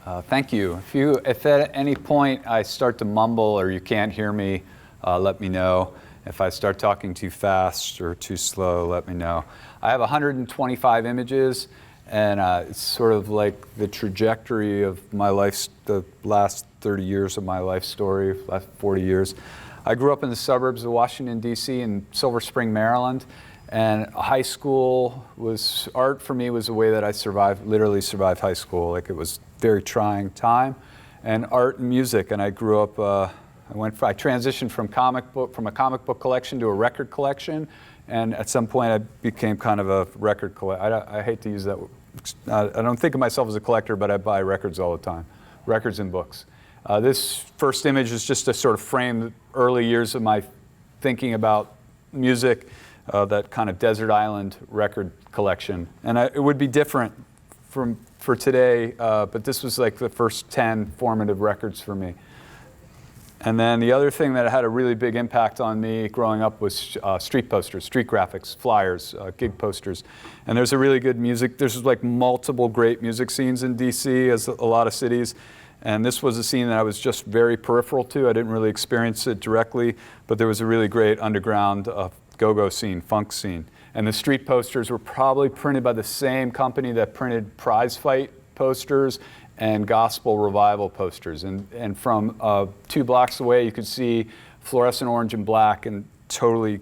Thank you. If at any point I start to mumble or you can't hear me, let me know. If I start talking too fast or too slow, let me know. I have 125 images, and it's sort of like the trajectory of my life, the last 30 years of my life story, last 40 years. I grew up in the suburbs of Washington, D.C. in Silver Spring, Maryland, and high school was, art for me was a way that I literally survived high school. Like, it was a very trying time, and art and music, and I grew up, I transitioned from a comic book collection to a record collection, and at some point I became kind of a record collector. I hate to use that. I don't think of myself as a collector, but I buy records all the time, records and books. This first image is just to sort of frame the early years of my thinking about music, that kind of desert island record collection. And it would be different for today, but this was like the first 10 formative records for me. And then the other thing that had a really big impact on me growing up was street posters, street graphics, flyers, gig posters. And there's a really good there's like multiple great music scenes in DC, as a lot of cities. And this was a scene that I was just very peripheral to. I didn't really experience it directly, but there was a really great underground go-go scene, funk scene. And the street posters were probably printed by the same company that printed prize fight posters and gospel revival posters. And from 2 blocks away, you could see fluorescent orange and black, and totally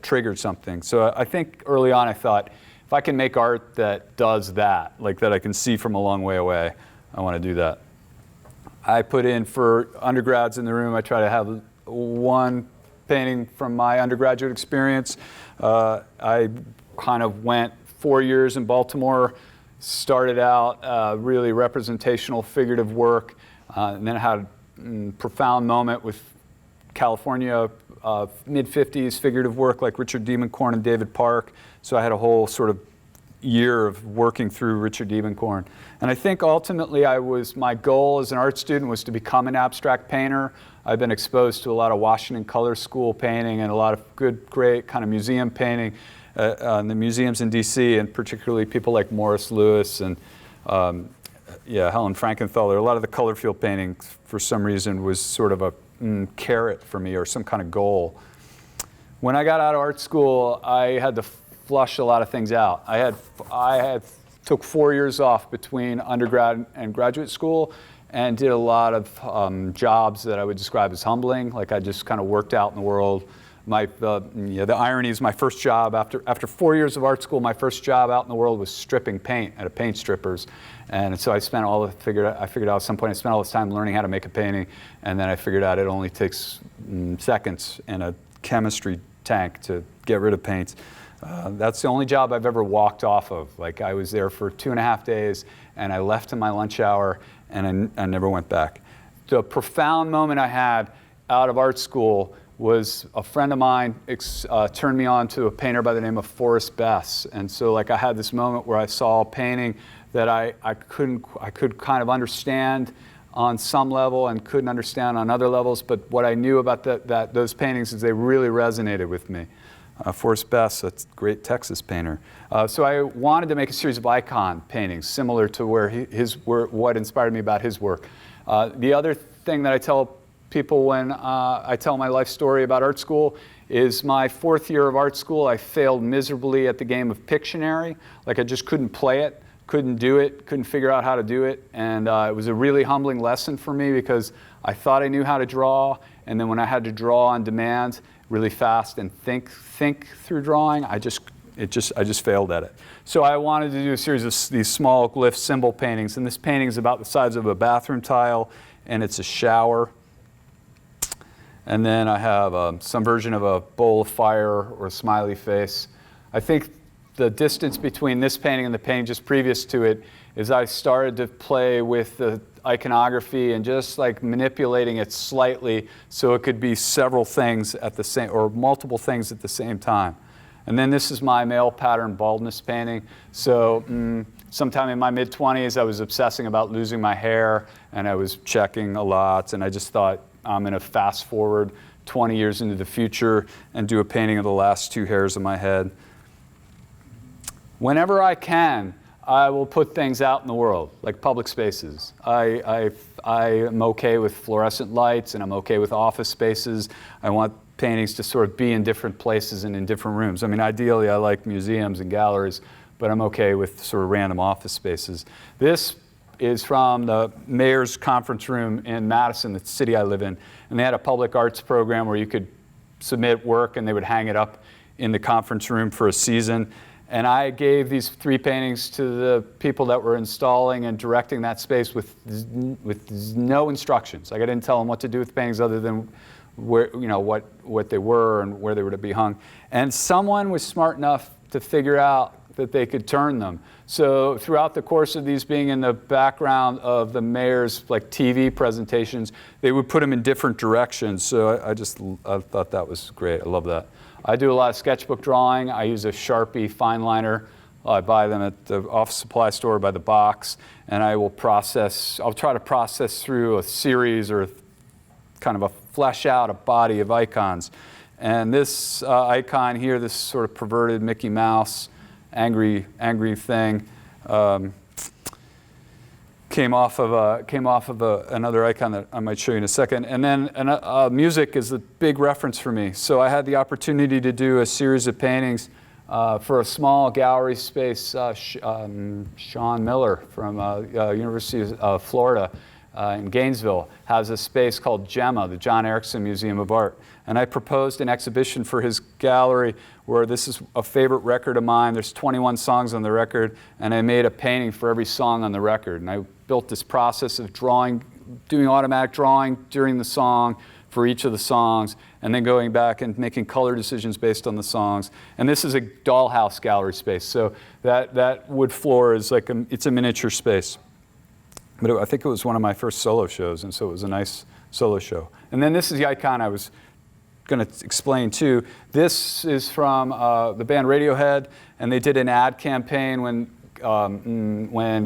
triggered something. So I think early on I thought, if I can make art that does that, like that I can see from a long way away, I want to do that. I put in, for undergrads in the room, I try to have one painting from my undergraduate experience. I kind of went 4 years in Baltimore, started out really representational figurative work, and then I had a profound moment with California mid-50s figurative work like Richard Diebenkorn and David Park. So I had a whole sort of year of working through Richard Diebenkorn. And I think ultimately my goal as an art student was to become an abstract painter. I've been exposed to a lot of Washington Color School painting and a lot of great kind of museum painting in the museums in DC, and particularly people like Morris Louis and Helen Frankenthaler. A lot of the color field painting, for some reason, was sort of a carrot for me, or some kind of goal. When I got out of art school, I had to flush a lot of things out. I took 4 years off between undergrad and graduate school, and did a lot of jobs that I would describe as humbling. Like, I just kind of worked out in the world. The irony is, my first job after 4 years of art school, my first job out in the world was stripping paint at a paint strippers. And so I figured out at some point I spent all this time learning how to make a painting, and then I figured out it only takes seconds in a chemistry tank to get rid of paints. That's the only job I've ever walked off of. Like, I was there for 2.5 days, and I left in my lunch hour, and I never went back. The profound moment I had out of art school was a friend of mine turned me on to a painter by the name of Forrest Bess. And so, like, I had this moment where I saw a painting that I could kind of understand on some level and couldn't understand on other levels, but what I knew about those paintings is they really resonated with me. Forrest Bess, a great Texas painter. So I wanted to make a series of icon paintings similar to what inspired me about his work. The other thing that I tell people when I tell my life story about art school is my 4th year of art school, I failed miserably at the game of Pictionary. Like, I just couldn't play it, couldn't do it, couldn't figure out how to do it. And it was a really humbling lesson for me, because I thought I knew how to draw, and then when I had to draw on demand really fast and think through drawing, I just failed at it. So I wanted to do a series of these small glyph symbol paintings, and this painting is about the size of a bathroom tile, and it's a shower. And then I have some version of a bowl of fire or a smiley face. I think the distance between this painting and the painting just previous to it is I started to play with the iconography and just like manipulating it slightly so it could be several things at the same, or multiple things at the same time. And then this is my male pattern baldness painting. So sometime in my mid-20s, I was obsessing about losing my hair, and I was checking a lot, and I just thought, I'm going to fast forward 20 years into the future and do a painting of the last 2 hairs of my head. Whenever I can, I will put things out in the world, like public spaces. I am okay with fluorescent lights, and I'm okay with office spaces. I want paintings to sort of be in different places and in different rooms. I mean, ideally, I like museums and galleries, but I'm okay with sort of random office spaces. This is from the mayor's conference room in Madison, the city I live in. And they had a public arts program where you could submit work and they would hang it up in the conference room for a season. And I gave these 3 paintings to the people that were installing and directing that space with no instructions. Like, I didn't tell them what to do with paintings other than where, you know, what they were and where they were to be hung. And someone was smart enough to figure out that they could turn them. So throughout the course of these being in the background of the mayor's like TV presentations, they would put them in different directions. So I thought that was great. I love that. I do a lot of sketchbook drawing. I use a Sharpie fine liner. I buy them at the office supply store by the box, and I'll try to process through a series or kind of flesh out a body of icons. And this icon here, this sort of perverted Mickey Mouse, angry thing, came off of another icon that I might show you in a second. And then music is a big reference for me. So I had the opportunity to do a series of paintings for a small gallery space. Sean Miller from University of Florida in Gainesville has a space called GEMA, the John Erickson Museum of Art. And I proposed an exhibition for his gallery where this is a favorite record of mine. There's 21 songs on the record, and I made a painting for every song on the record. And I built this process of doing automatic drawing during the song for each of the songs, and then going back and making color decisions based on the songs. And this is a dollhouse gallery space. So that wood floor is like it's a miniature space. But I think it was one of my first solo shows, and so it was a nice solo show. And then this is the icon I was going to explain too. This is from the band Radiohead, and they did an ad campaign when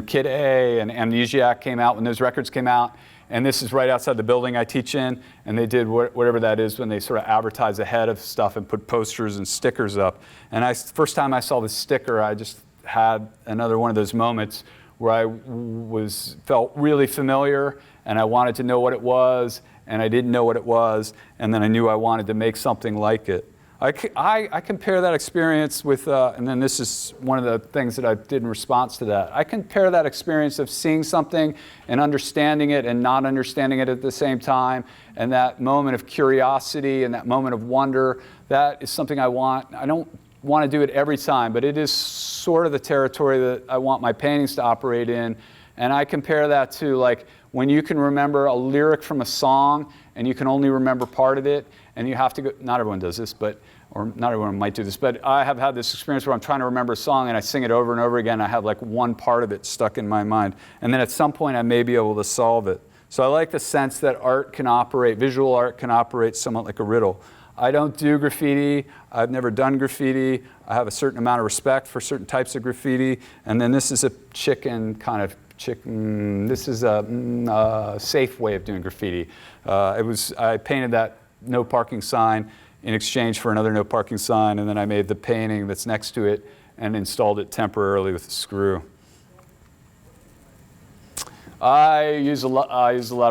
Kid A and Amnesiac came out, when those records came out. And this is right outside the building I teach in, and they did whatever that is when they sort of advertise ahead of stuff and put posters and stickers up. And first time I saw this sticker, I just had another one of those moments where I felt really familiar, and I wanted to know what it was, and I didn't know what it was, and then I knew I wanted to make something like it. I compare that experience with, and then this is one of the things that I did in response to that. I compare that experience of seeing something and understanding it and not understanding it at the same time, and that moment of curiosity and that moment of wonder, that is something I want. I don't want to do it every time, but it is sort of the territory that I want my paintings to operate in. And I compare that to like when you can remember a lyric from a song and you can only remember part of it, and you have to go, not everyone does this, or not everyone might do this, but I have had this experience where I'm trying to remember a song and I sing it over and over again, and I have like one part of it stuck in my mind. And then at some point I may be able to solve it. So I like the sense that visual art can operate somewhat like a riddle. I don't do graffiti. I've never done graffiti. I have a certain amount of respect for certain types of graffiti. And then this is a this is a safe way of doing graffiti. I painted that no parking sign in exchange for another no parking sign, and then I made the painting that's next to it and installed it temporarily with a screw. I use a lot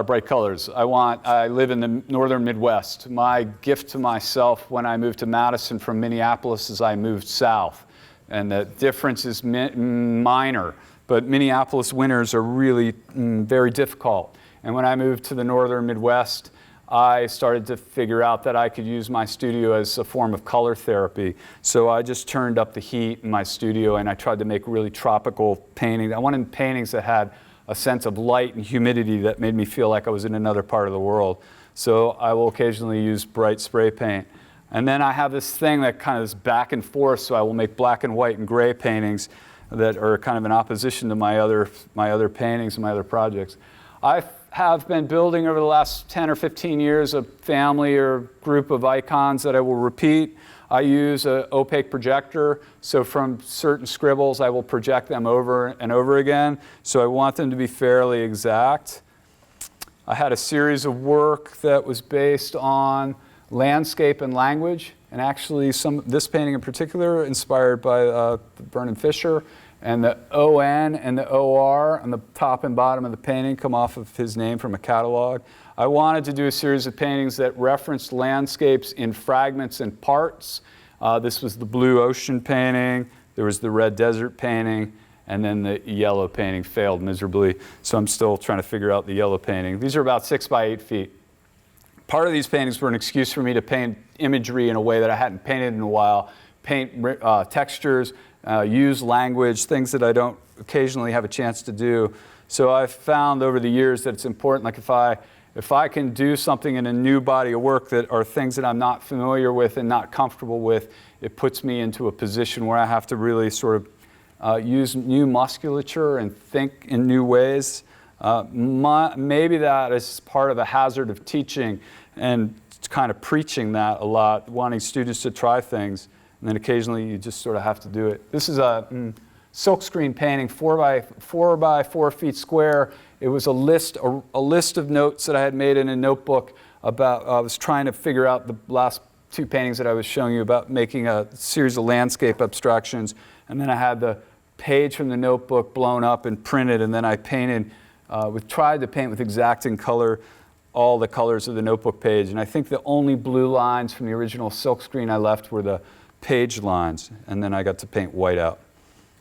of bright colors. I live in the northern Midwest. My gift to myself when I moved to Madison from Minneapolis is I moved south. And the difference is minor, but Minneapolis winters are really very difficult. And when I moved to the northern Midwest, I started to figure out that I could use my studio as a form of color therapy. So I just turned up the heat in my studio, and I tried to make really tropical paintings. I wanted paintings that had a sense of light and humidity that made me feel like I was in another part of the world. So I will occasionally use bright spray paint. And then I have this thing that kind of is back and forth, so I will make black and white and gray paintings that are kind of in opposition to my other paintings and my other projects. I have been building over the last 10 or 15 years a family or group of icons that I will repeat. I use an opaque projector, so from certain scribbles I will project them over and over again, so I want them to be fairly exact. I had a series of work that was based on landscape and language, and actually this painting in particular inspired by Vernon Fisher, And the ON and the OR on the top and bottom of the painting come off of his name from a catalog. I wanted to do a series of paintings that referenced landscapes in fragments and parts. This was the blue ocean painting, there was the red desert painting, and then the yellow painting failed miserably. So I'm still trying to figure out the yellow painting. These are about 6 by 8 feet. Part of these paintings were an excuse for me to paint imagery in a way that I hadn't painted in a while, paint textures, use language, things that I don't occasionally have a chance to do. So I've found over the years that it's important, like if I can do something in a new body of work that are things that I'm not familiar with and not comfortable with, it puts me into a position where I have to really sort of use new musculature and think in new ways. Maybe that is part of the hazard of teaching and kind of preaching that a lot, wanting students to try things, and then occasionally you just sort of have to do it. This is a silkscreen painting, 4 by 4 feet square. It was a list of notes that I had made in a notebook about, I was trying to figure out the last 2 paintings that I was showing you about making a series of landscape abstractions, and then I had the page from the notebook blown up and printed, and then I painted, tried to paint with exacting color all the colors of the notebook page, and I think the only blue lines from the original silkscreen I left were the page lines, and then I got to paint white out,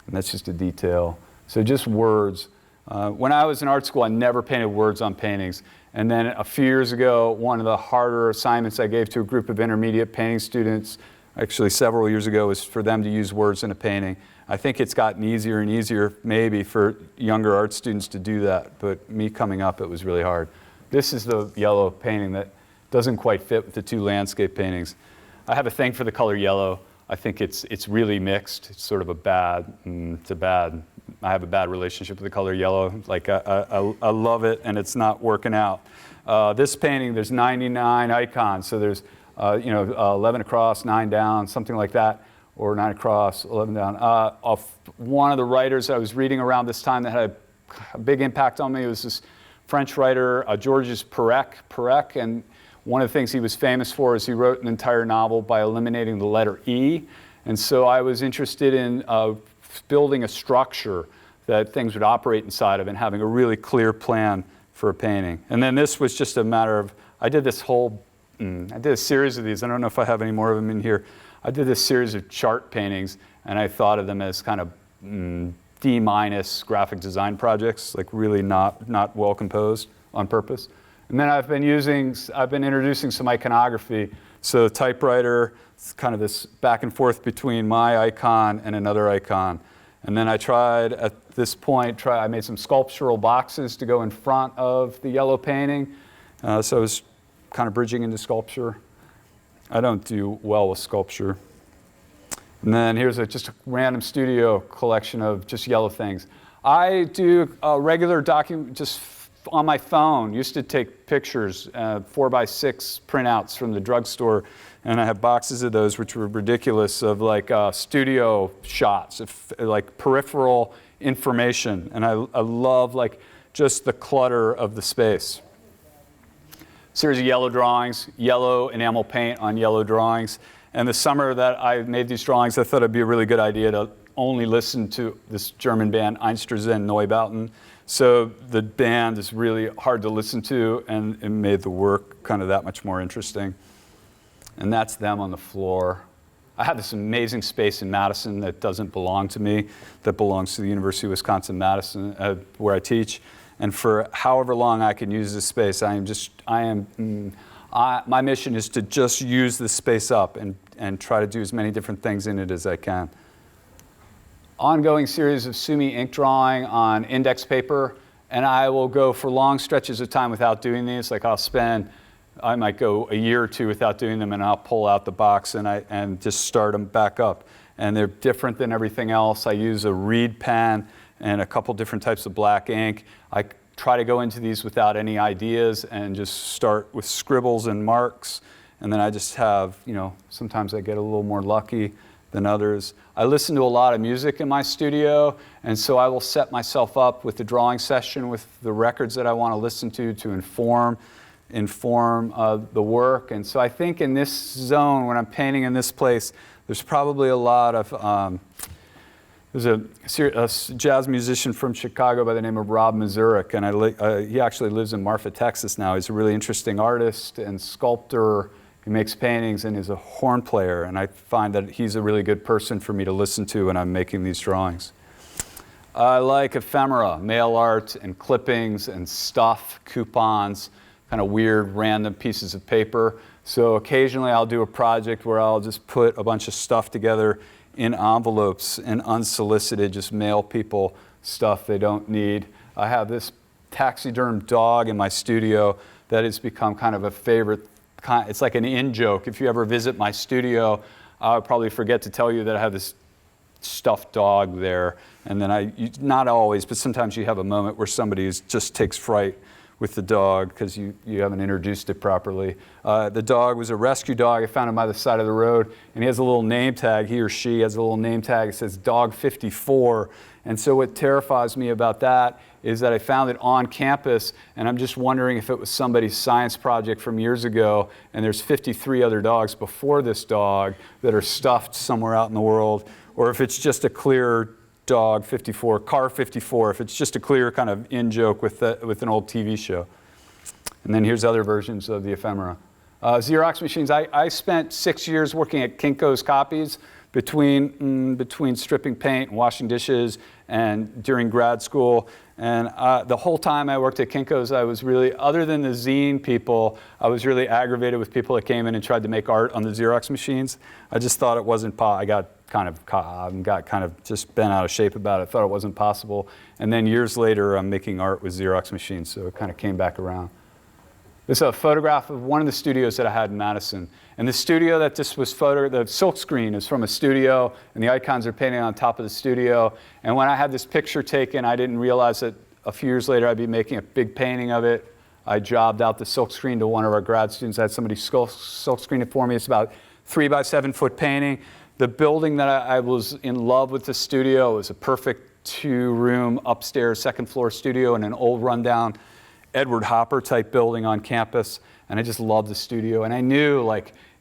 and that's just a detail. So just words. When I was in art school, I never painted words on paintings, and then a few years ago, one of the harder assignments I gave to a group of intermediate painting students, actually several years ago, was for them to use words in a painting. I think it's gotten easier and easier maybe for younger art students to do that, but me coming up, it was really hard. This is the yellow painting that doesn't quite fit with the 2 landscape paintings. I have a thing for the color yellow. I think it's really mixed. It's sort of a bad, I have a bad relationship with the color yellow. Like I love it and it's not working out. This painting, there's 99 icons. So there's 11 across, 9 down, something like that, or 9 across, 11 down. One of the writers I was reading around this time that had a big impact on me was this French writer, Georges Perec, and one of the things he was famous for is he wrote an entire novel by eliminating the letter E. And so I was interested in building a structure that things would operate inside of and having a really clear plan for a painting. And then this was just a matter of, I did a series of these. I don't know if I have any more of them in here. I did this series of chart paintings, and I thought of them as kind of D- graphic design projects, like really not well composed on purpose. And then I've been introducing some iconography. So typewriter, it's kind of this back and forth between my icon and another icon. And then I tried at this point, I made some sculptural boxes to go in front of the yellow painting. So I was kind of bridging into sculpture. I don't do well with sculpture. And then here's just a random studio collection of just yellow things. I do a regular document just on my phone. Used to take pictures, 4 by 6 printouts from the drugstore, and I have boxes of those which were ridiculous, of like studio shots, like peripheral information, and I love like just the clutter of the space. Series of yellow drawings, yellow enamel paint on yellow drawings. And the summer that I made these drawings, I thought it'd be a really good idea to only listen to this German band, Einstürzen Neubauten. So the band is really hard to listen to, and it made the work kind of that much more interesting. And that's them on the floor. I have this amazing space in Madison that doesn't belong to me, that belongs to the University of Wisconsin-Madison, where I teach. And for however long I can use this space, my mission is to just use this space up and try to do as many different things in it as I can. Ongoing series of Sumi ink drawing on index paper, and I will go for long stretches of time without doing these. Like I might go a year or 2 without doing them, and I'll pull out the box and just start them back up. And they're different than everything else. I use a reed pen and a couple different types of black ink. I try to go into these without any ideas and just start with scribbles and marks. And then I just have, sometimes I get a little more lucky than others. I listen to a lot of music in my studio, and so I will set myself up with the drawing session with the records that I want to listen to inform the work. And so I think in this zone, when I'm painting in this place, there's probably a lot of There's a jazz musician from Chicago by the name of Rob Mazurek, and he actually lives in Marfa, Texas now. He's a really interesting artist and sculptor. He makes paintings and is a horn player, and I find that he's a really good person for me to listen to when I'm making these drawings. I like ephemera, mail art, and clippings, and stuff, coupons, kind of weird, random pieces of paper. So occasionally I'll do a project where I'll just put a bunch of stuff together in envelopes and unsolicited, just mail people stuff they don't need. I have this taxidermed dog in my studio that has become kind of a favorite. It's like an in-joke. If you ever visit my studio, I'll probably forget to tell you that I have this stuffed dog there. And then not always, but sometimes you have a moment where somebody just takes fright with the dog because you haven't introduced it properly. The dog was a rescue dog. I found him by the side of the road, and he has a little name tag. He or she has a little name tag. It says Dog 54. And so what terrifies me about that is that I found it on campus, and I'm just wondering if it was somebody's science project from years ago, and there's 53 other dogs before this dog that are stuffed somewhere out in the world, or if it's just a clear Dog 54, Car 54, if it's just a clear kind of in-joke with an old TV show. And then here's other versions of the ephemera. Xerox machines. I spent 6 years working at Kinko's Copies between stripping paint and washing dishes and during grad school. And the whole time I worked at Kinko's, I was really, other than the zine people, I was really aggravated with people that came in and tried to make art on the Xerox machines. I just thought it wasn't I got kind of just bent out of shape about it. I thought it wasn't possible. And then years later, I'm making art with Xerox machines, so it kind of came back around. This is a photograph of one of the studios that I had in Madison. And the studio that this was the silk screen is from a studio, and the icons are painted on top of the studio. And when I had this picture taken, I didn't realize that a few years later I'd be making a big painting of it. I jobbed out the silk screen to one of our grad students. I had somebody silk screen it for me. It's about 3 by 7 foot painting. The building that I was in love with the studio was a perfect 2-room upstairs, second floor studio in an old rundown Edward Hopper type building on campus. And I just loved the studio. And I knew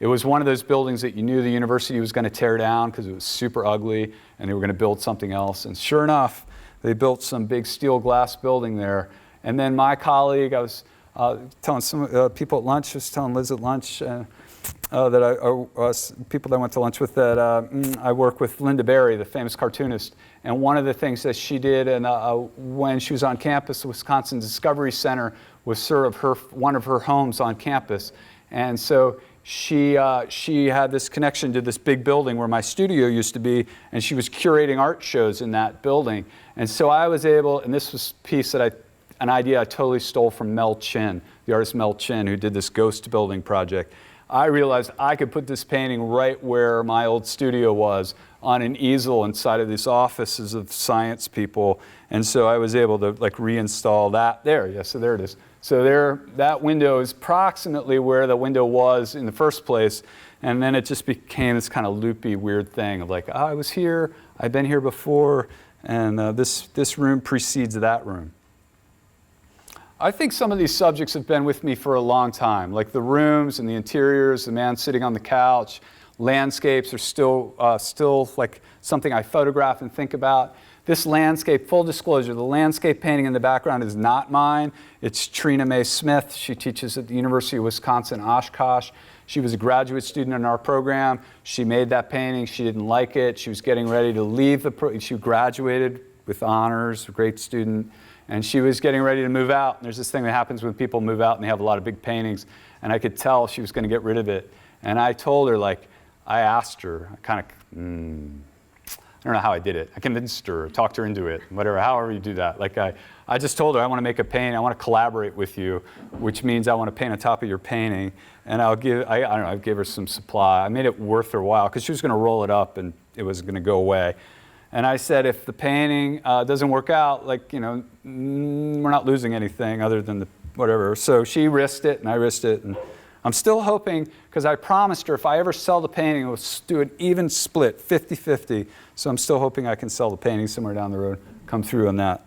it was one of those buildings that you knew the university was going to tear down because it was super ugly and they were going to build something else. And sure enough, they built some big steel glass building there. And then my colleague, I was telling some people at lunch, I was telling Liz at lunch, people that I went to lunch with, that I work with Linda Berry, the famous cartoonist. And one of the things that she did when she was on campus, the Wisconsin Discovery Center was sort of one of her homes on campus. And so she had this connection to this big building where my studio used to be, and she was curating art shows in that building. And so I was able, and this was a piece an idea I totally stole from Mel Chin, the artist Mel Chin, who did this ghost building project. I realized I could put this painting right where my old studio was, on an easel inside of these offices of science people. And so I was able to reinstall that there. Yeah, so there it is. So that window is approximately where the window was in the first place. And then it just became this kind of loopy, weird thing of I was here, I've been here before, and this room precedes that room. I think some of these subjects have been with me for a long time, like the rooms and the interiors, the man sitting on the couch. Landscapes are still something I photograph and think about. This landscape, full disclosure, the landscape painting in the background is not mine. It's Trina Mae Smith. She teaches at the University of Wisconsin, Oshkosh. She was a graduate student in our program. She made that painting. She didn't like it. She was getting ready to leave she graduated with honors, a great student. And she was getting ready to move out. And there's this thing that happens when people move out and they have a lot of big paintings. And I could tell she was going to get rid of it. And I told her, I asked her, I don't know how I did it. I convinced her, talked her into it, whatever, however you do that. I just told her, I want to make a painting, I want to collaborate with you, which means I want to paint on top of your painting. And I gave her some supply. I made it worth her while, because she was going to roll it up and it was going to go away. And I said, if the painting doesn't work out, we're not losing anything other than the whatever. So she risked it, and I risked it. And I'm still hoping, because I promised her if I ever sell the painting, we'll do an even split, 50-50. So I'm still hoping I can sell the painting somewhere down the road, come through on that.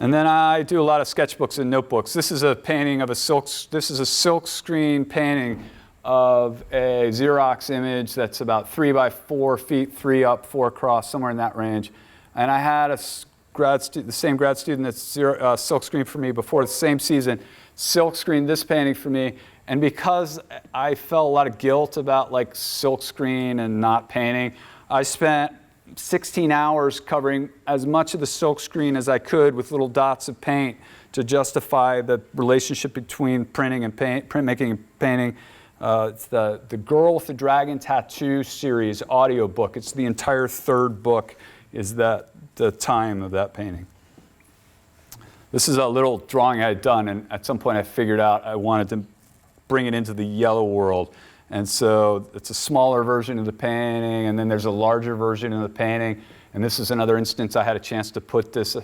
And then I do a lot of sketchbooks and notebooks. This is a painting of this is a silk screen painting of a Xerox image that's about 3 by 4 feet, 3 up, 4 across, somewhere in that range. And I had the same grad student that's silkscreened for me before the same season, silkscreened this painting for me. And because I felt a lot of guilt about like silkscreen and not painting, I spent 16 hours covering as much of the silkscreen as I could with little dots of paint to justify the relationship between printing and printmaking and painting. It's the Girl with the Dragon Tattoo series audiobook. It's the entire 3rd book is the time of that painting. This is a little drawing I had done, and at some point I figured out I wanted to bring it into the yellow world. And so it's a smaller version of the painting, and then there's a larger version of the painting. And this is another instance I had a chance to put this.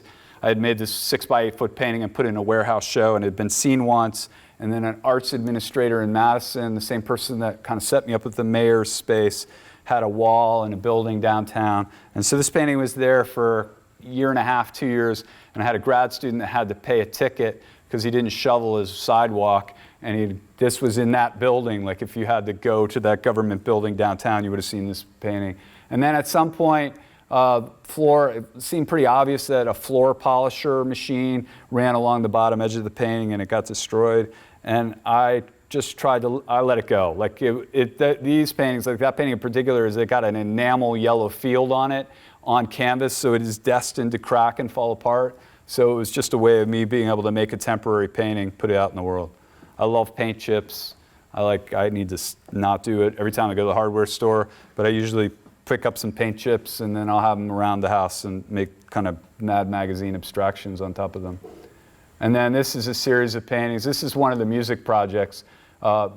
I had made this 6 by 8 foot painting and put it in a warehouse show, and it had been seen once. And then an arts administrator in Madison, the same person that kind of set me up with the mayor's space, had a wall in a building downtown. And so this painting was there for a year and a half, 2 years. And I had a grad student that had to pay a ticket because he didn't shovel his sidewalk. And this was in that building. Like if you had to go to that government building downtown, you would have seen this painting. And then at some point, it seemed pretty obvious that a floor polisher machine ran along the bottom edge of the painting and it got destroyed. And I just I let it go. Like these paintings, like that painting in particular, it got an enamel yellow field on it on canvas, so it is destined to crack and fall apart. So it was just a way of me being able to make a temporary painting, put it out in the world. I love paint chips. I need to not do it every time I go to the hardware store, but I usually pick up some paint chips and then I'll have them around the house and make kind of Mad Magazine abstractions on top of them. And then this is a series of paintings. This is one of the music projects, a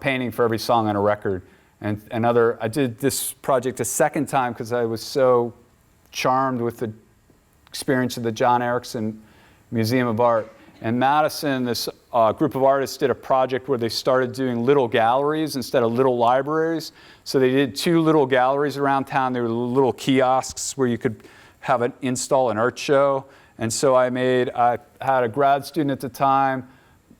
painting for every song on a record. And I did this project a second time because I was so charmed with the experience of the John Erickson Museum of Art. In Madison, this group of artists did a project where they started doing little galleries instead of little libraries. So they did 2 little galleries around town. They were little kiosks where you could install an art show. And so I had a grad student at the time,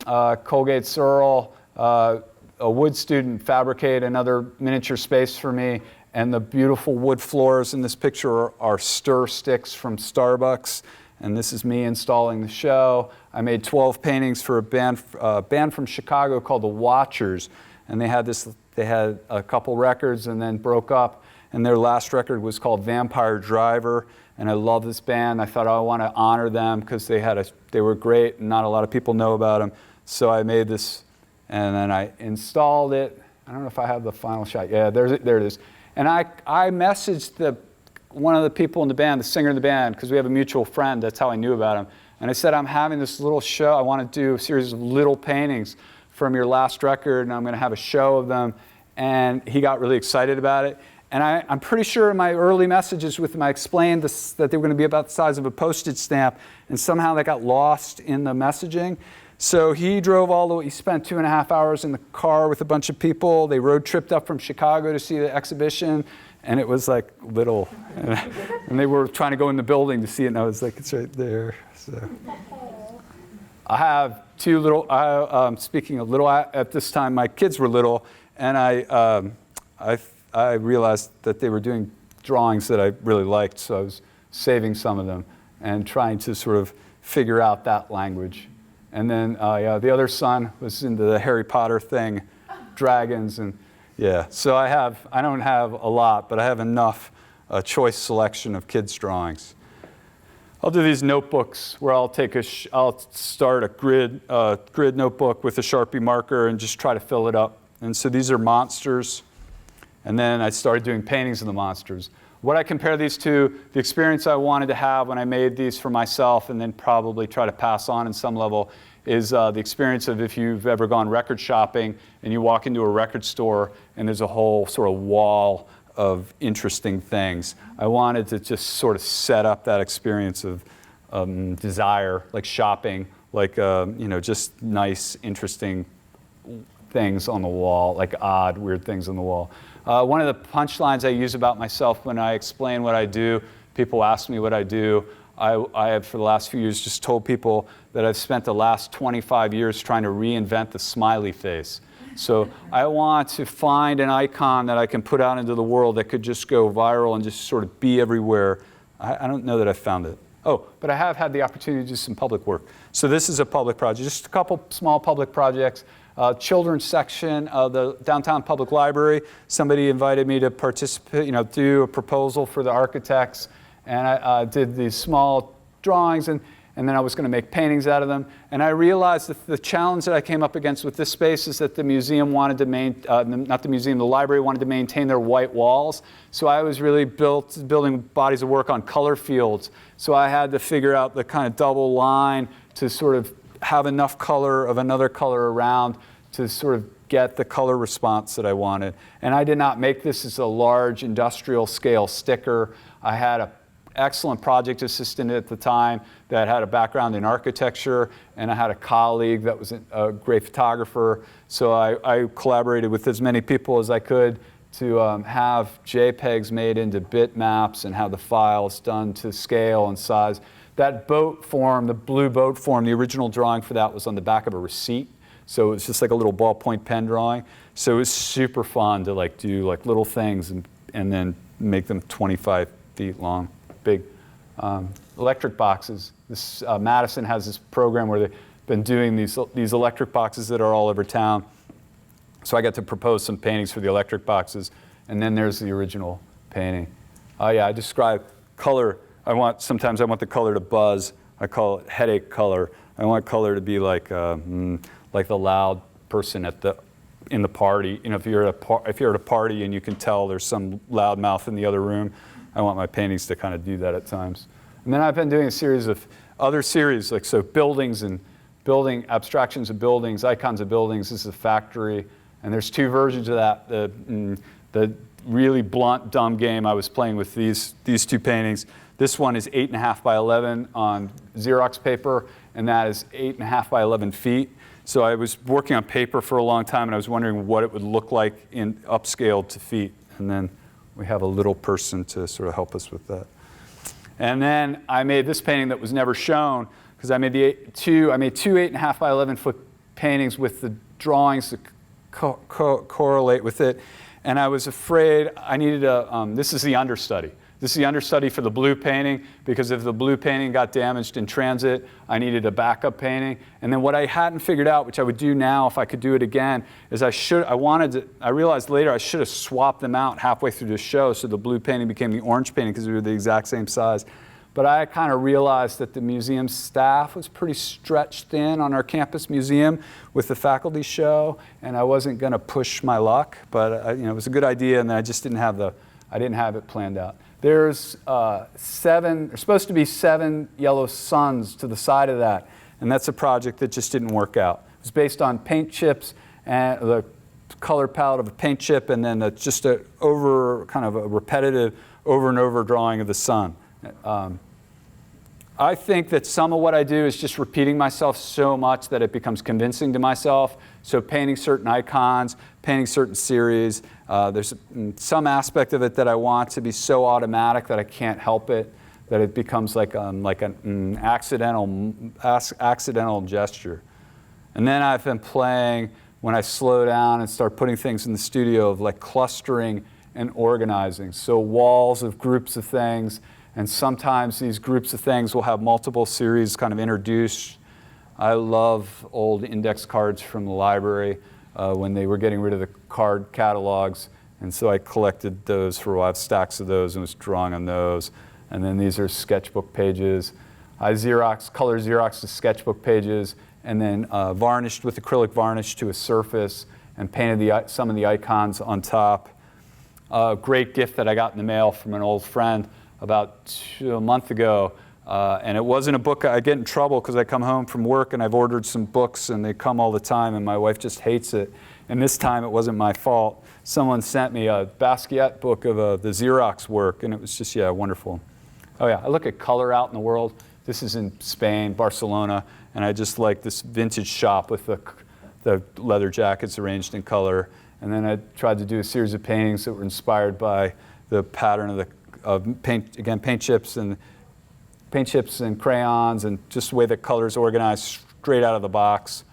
Colgate Searle, a wood student fabricate another miniature space for me. And the beautiful wood floors in this picture are stir sticks from Starbucks. And this is me installing the show. I made 12 paintings for a band from Chicago called the Watchers. And they had a couple records and then broke up. And their last record was called Vampire Driver. And I love this band. I thought I want to honor them because they were great and not a lot of people know about them. So I made this and then I installed it. I don't know if I have the final shot. Yeah, there it is. And I messaged one of the people in the band, the singer in the band, because we have a mutual friend. That's how I knew about him. And I said, I'm having this little show. I want to do a series of little paintings from your last record, and I'm going to have a show of them. And he got really excited about it. And I'm pretty sure in my early messages with him, I explained that they were going to be about the size of a postage stamp, and somehow that got lost in the messaging. So he drove all the way. He spent 2.5 hours in the car with a bunch of people. They road tripped up from Chicago to see the exhibition. And it was like little, and they were trying to go in the building to see it, and I was like, it's right there. So I have 2 little, speaking of little, at this time my kids were little, and I realized that they were doing drawings that I really liked, so I was saving some of them and trying to sort of figure out that language. And then the other son was into the Harry Potter thing, dragons, and yeah, so I don't have a lot, but I have enough choice selection of kids' drawings. I'll do these notebooks where I'll start a grid notebook with a Sharpie marker and just try to fill it up. And so these are monsters, and then I started doing paintings of the monsters. What I compare these to, the experience I wanted to have when I made these for myself and then probably try to pass on in some level, is the experience of if you've ever gone record shopping and you walk into a record store and there's a whole sort of wall of interesting things. I wanted to just sort of set up that experience of desire, like shopping, like just nice, interesting things on the wall, like odd, weird things on the wall. One of the punchlines I use about myself when I explain what I do, people ask me what I do. I have, for the last few years, just told people that I've spent the last 25 years trying to reinvent the smiley face. So I want to find an icon that I can put out into the world that could just go viral and just sort of be everywhere. I don't know that I've found it. Oh, but I have had the opportunity to do some public work. So this is a public project, just a couple small public projects. Children's section of the downtown public library. Somebody invited me to participate, do a proposal for the architects, and I did these small drawings, and then I was going to make paintings out of them. And I realized that the challenge that I came up against with this space is that the museum wanted to the library wanted to maintain their white walls. So I was really building bodies of work on color fields. So I had to figure out the kind of double line to sort of have enough color of another color around to sort of get the color response that I wanted. And I did not make this as a large industrial scale sticker. I had an excellent project assistant at the time that had a background in architecture, and I had a colleague that was a great photographer. So I collaborated with as many people as I could to have JPEGs made into bitmaps and have the files done to scale and size. That boat form, the blue boat form, the original drawing for that was on the back of a receipt. So it was just like a little ballpoint pen drawing. So it was super fun to do little things and then make them 25 feet long, big. Electric boxes. Madison has this program where they've been doing these electric boxes that are all over town. So I got to propose some paintings for the electric boxes, and then there's the original painting. Oh yeah, I describe color. Sometimes I want the color to buzz. I call it headache color. I want color to be like the loud person in the party. If you're at a party and you can tell there's some loud mouth in the other room, I want my paintings to kind of do that at times. And then I've been doing a series of other series, buildings and building abstractions of buildings, icons of buildings. This is a factory, and there's two versions of that. The really blunt, dumb game I was playing with these two paintings. This one is 8.5 by 11 on Xerox paper, and that is 8.5 by 11 feet. So I was working on paper for a long time, and I was wondering what it would look like in upscaled to feet. And then we have a little person to sort of help us with that. And then I made this painting that was never shown, because I made two 8.5 by 11 foot paintings with the drawings to correlate with it. And I was afraid I needed this is the understudy. This is the understudy for the blue painting, because if the blue painting got damaged in transit, I needed a backup painting. And then what I hadn't figured out, which I would do now if I could do it again, is I realized later I should have swapped them out halfway through the show so the blue painting became the orange painting because they were the exact same size. But I kind of realized that the museum staff was pretty stretched thin on our campus museum with the faculty show, and I wasn't going to push my luck, but it was a good idea, and I just didn't have it planned out. There's supposed to be 7 yellow suns to the side of that, and that's a project that just didn't work out. It was based on paint chips and the color palette of a paint chip, and then just a repetitive over and over drawing of the sun. I think that some of what I do is just repeating myself so much that it becomes convincing to myself. So painting certain icons, painting certain series. There's some aspect of it that I want to be so automatic that I can't help it, that it becomes like an accidental gesture. And then I've been playing, when I slow down and start putting things in the studio, of clustering and organizing. So walls of groups of things. And sometimes these groups of things will have multiple series kind of introduced. I love old index cards from the library when they were getting rid of the card catalogs. And so I collected those for a while, stacks of those, and was drawing on those. And then these are sketchbook pages. I color Xeroxed sketchbook pages, and then varnished with acrylic varnish to a surface and painted some of the icons on top. A great gift that I got in the mail from an old friend about a month ago, and it wasn't a book. I get in trouble because I come home from work and I've ordered some books and they come all the time and my wife just hates it. And this time it wasn't my fault. Someone sent me a Basquiat book of the Xerox work, and it was just, wonderful. Oh yeah, I look at color out in the world. This is in Spain, Barcelona, and I just like this vintage shop with the leather jackets arranged in color. And then I tried to do a series of paintings that were inspired by the pattern of paint chips and crayons, and just the way the colors organized straight out of the box.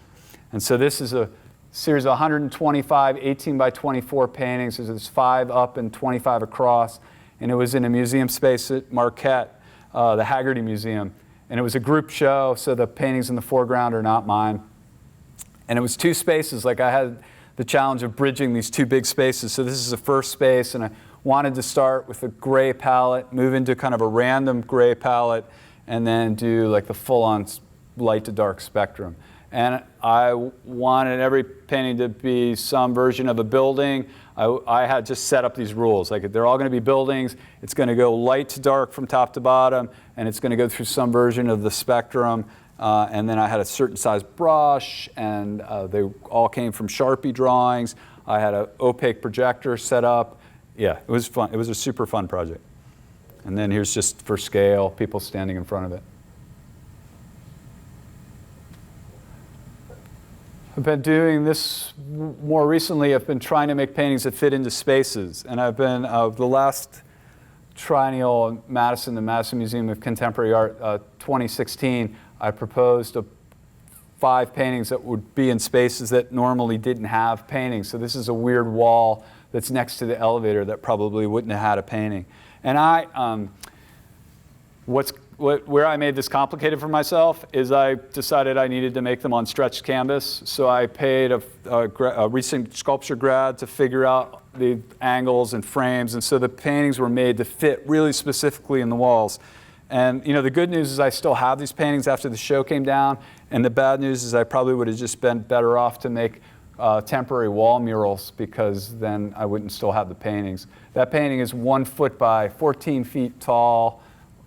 And so this is a series of 125 18 by 24 paintings. There's 5 up and 25 across. And it was in a museum space at Marquette, the Haggerty Museum. And it was a group show, so the paintings in the foreground are not mine. And it was 2 spaces. Like, I had the challenge of bridging these 2 big spaces. So this is the first space, and I wanted to start with a gray palette, move into kind of a random gray palette, and then do like the full-on light to dark spectrum. And I wanted every painting to be some version of a building. I had just set up these rules. Like, they're all going to be buildings. It's going to go light to dark from top to bottom, and it's going to go through some version of the spectrum. And then I had a certain size brush, and they all came from Sharpie drawings. I had an opaque projector set up. Yeah, it was fun. It was a super fun project. And then here's just for scale, people standing in front of it. I've been doing this more recently. I've been trying to make paintings that fit into spaces. And I've been, the last triennial in Madison, the Madison Museum of Contemporary Art, 2016, I proposed 5 paintings that would be in spaces that normally didn't have paintings. So this is a weird wall that's next to the elevator that probably wouldn't have had a painting. And where I made this complicated for myself is I decided I needed to make them on stretched canvas. So I paid a recent sculpture grad to figure out the angles and frames. And so the paintings were made to fit really specifically in the walls. And the good news is I still have these paintings after the show came down. And the bad news is I probably would have just been better off to make temporary wall murals, because then I wouldn't still have the paintings. That painting is 1 foot by 14 feet tall,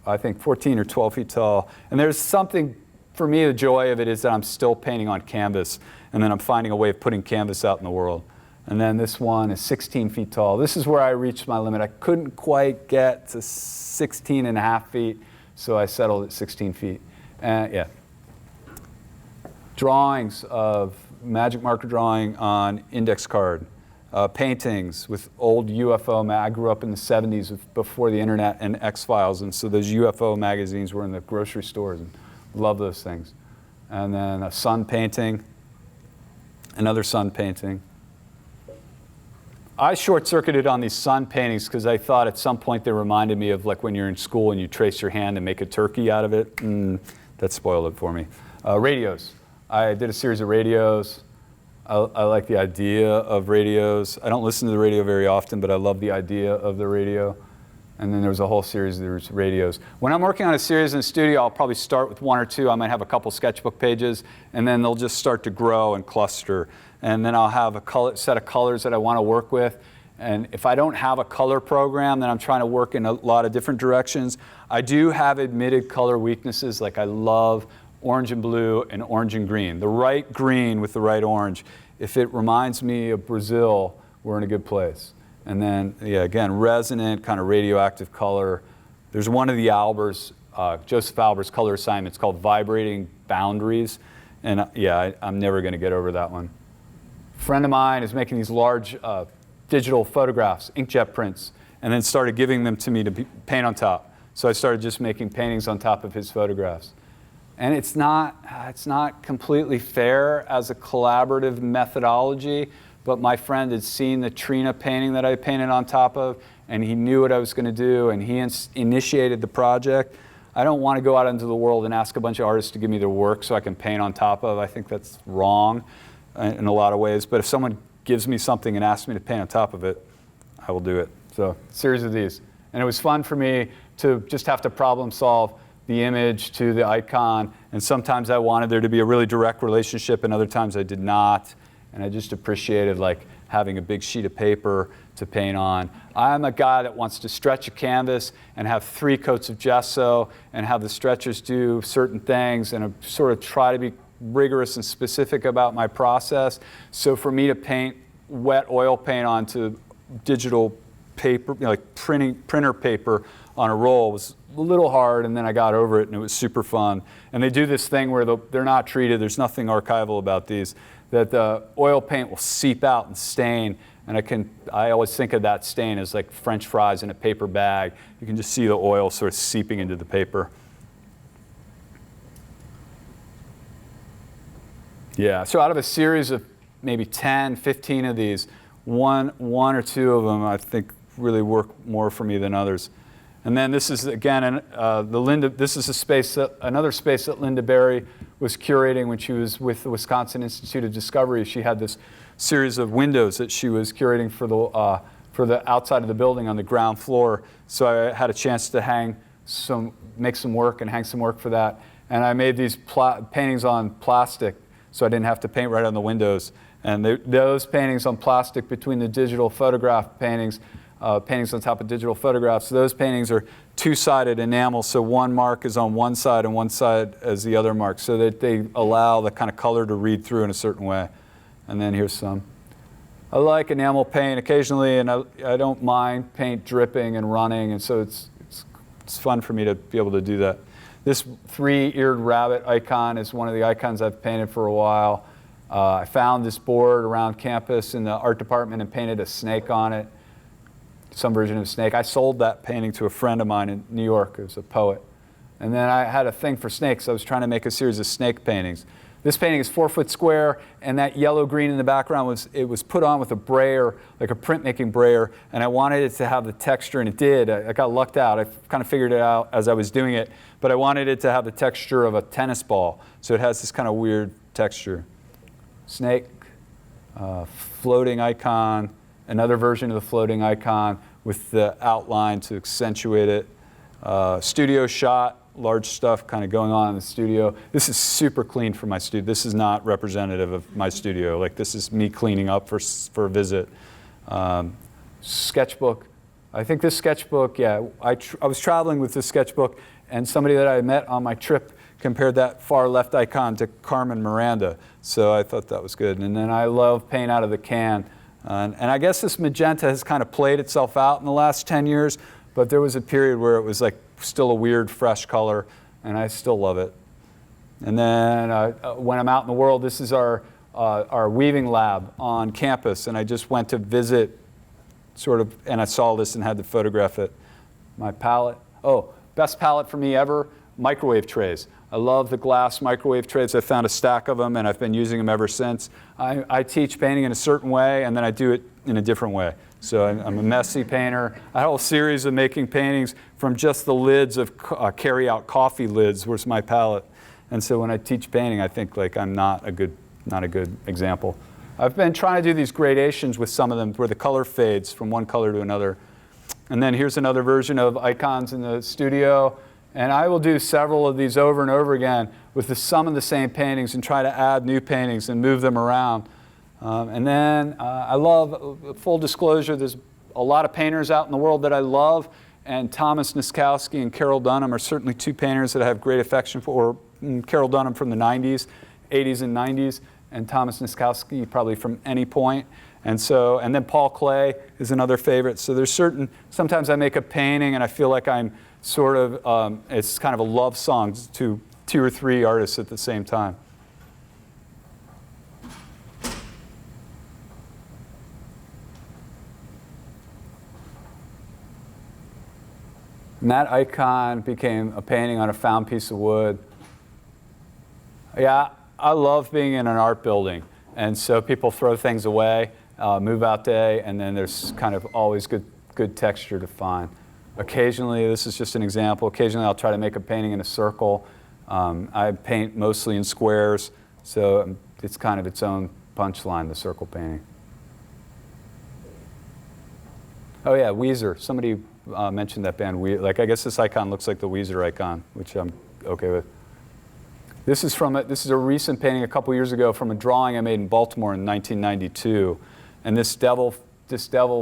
I think 14 or 12 feet tall. And there's something, for me, the joy of it is that I'm still painting on canvas, and then I'm finding a way of putting canvas out in the world. And then this one is 16 feet tall. This is where I reached my limit. I couldn't quite get to 16 and a half feet, so I settled at 16 feet. Yeah. Drawings of magic marker drawing on index card. Paintings with old UFO. I grew up in the 70s before the internet and X-Files, and so those UFO magazines were in the grocery stores, and love those things. And then a sun painting, another sun painting. I short-circuited on these sun paintings because I thought at some point they reminded me of like when you're in school and you trace your hand and make a turkey out of it. That spoiled it for me. Radios. I did a series of radios. I like the idea of radios. I don't listen to the radio very often, but I love the idea of the radio. And then there was a whole series of radios. When I'm working on a series in the studio, I'll probably start with 1 or 2. I might have a couple sketchbook pages, and then they'll just start to grow and cluster. And then I'll have a set of colors that I want to work with. And if I don't have a color program, then I'm trying to work in a lot of different directions. I do have admitted color weaknesses, like I love orange and blue and orange and green. The right green with the right orange. If it reminds me of Brazil, we're in a good place. And then, yeah, again, resonant, kind of radioactive color. There's one of the Albers, Joseph Albers' color assignments called Vibrating Boundaries. And yeah, I'm never going to get over that one. A friend of mine is making these large digital photographs, inkjet prints, and then started giving them to me to paint on top. So I started just making paintings on top of his photographs. And it's not completely fair as a collaborative methodology, but my friend had seen the Trina painting that I painted on top of, and he knew what I was going to do, and he initiated the project. I don't want to go out into the world and ask a bunch of artists to give me their work so I can paint on top of. I think that's wrong in a lot of ways, but if someone gives me something and asks me to paint on top of it, I will do it. So, a series of these. And it was fun for me to just have to problem solve the image to the icon, and sometimes I wanted there to be a really direct relationship, and other times I did not, and I just appreciated like having a big sheet of paper to paint on. I'm a guy that wants to stretch a canvas and have 3 coats of gesso and have the stretchers do certain things, and I sort of try to be rigorous and specific about my process. So for me to paint wet oil paint onto digital paper, like printer paper on a roll was a little hard, and then I got over it, and it was super fun. And they do this thing where they're not treated, there's nothing archival about these, that the oil paint will seep out and stain, and I always think of that stain as like French fries in a paper bag. You can just see the oil sort of seeping into the paper. Yeah, so out of a series of maybe 10, 15 of these. One or two of them I think really work more for me than others. And then this is again this is another space that Linda Berry was curating when she was with the Wisconsin Institute of Discovery. She had this series of windows that she was curating for the outside of the building on the ground floor. So I had a chance to make some work and hang some work for that. And I made these paintings on plastic, so I didn't have to paint right on the windows. And those paintings on plastic between the digital photograph paintings, paintings on top of digital photographs, those paintings are two-sided enamel, so one mark is on one side and one side as the other mark, so that they allow the kind of color to read through in a certain way. And then here's some. I like enamel paint occasionally, and I don't mind paint dripping and running, and so it's fun for me to be able to do that. This three-eared rabbit icon is one of the icons I've painted for a while. I found this board around campus in the art department and painted a snake on it, some version of a snake. I sold that painting to a friend of mine in New York who's a poet. And then I had a thing for snakes. I was trying to make a series of snake paintings. This painting is 4 foot square, and that yellow-green in the background was put on with a brayer, like a printmaking brayer, and I wanted it to have the texture, and it did. I got lucked out. I kind of figured it out as I was doing it, but I wanted it to have the texture of a tennis ball, so it has this kind of weird texture. Snake, floating icon, another version of the floating icon with the outline to accentuate it. Studio shot. Large stuff kind of going on in the studio. This is super clean for my studio. This is not representative of my studio. Like, this is me cleaning up for a visit. Sketchbook. I think this sketchbook, yeah, I was traveling with this sketchbook, and somebody that I met on my trip compared that far left icon to Carmen Miranda. So I thought that was good. And then I love paint out of the can. And I guess this magenta has kind of played itself out in the last 10 years, but there was a period where it was like still a weird, fresh color, and I still love it. And then when I'm out in the world, this is our weaving lab on campus, and I just went to visit, and I saw this and had to photograph it. My palette, best palette for me ever, microwave trays. I love the glass microwave trays. I found a stack of them, and I've been using them ever since. I teach painting in a certain way, and then I do it in a different way. So I'm a messy painter. I had a whole series of making paintings from just the lids of carry-out coffee lids was my palette. And so when I teach painting, I think like I'm not a good example. I've been trying to do these gradations with some of them where the color fades from one color to another. And then here's another version of icons in the studio. And I will do several of these over and over again with some of the same paintings and try to add new paintings and move them around. And then I love, full disclosure, there's a lot of painters out in the world that I love, and Thomas Niskowski and Carol Dunham are certainly two painters that I have great affection for. Carol Dunham from the 80s and 90s, and Thomas Niskowski probably from any point. And then Paul Klee is another favorite. So there's sometimes I make a painting and I feel like I'm sort of, it's kind of a love song to 2 or 3 artists at the same time. And that icon became a painting on a found piece of wood. Yeah, I love being in an art building. And so people throw things away, move out day, and then there's kind of always good texture to find. Occasionally, this is just an example, occasionally I'll try to make a painting in a circle. I paint mostly in squares, so it's kind of its own punchline, the circle painting. Oh yeah, Weezer. Somebody mentioned that band. I guess this icon looks like the Weezer icon, which I'm okay with. This is a recent painting a couple years ago from a drawing I made in Baltimore in 1992, and this devil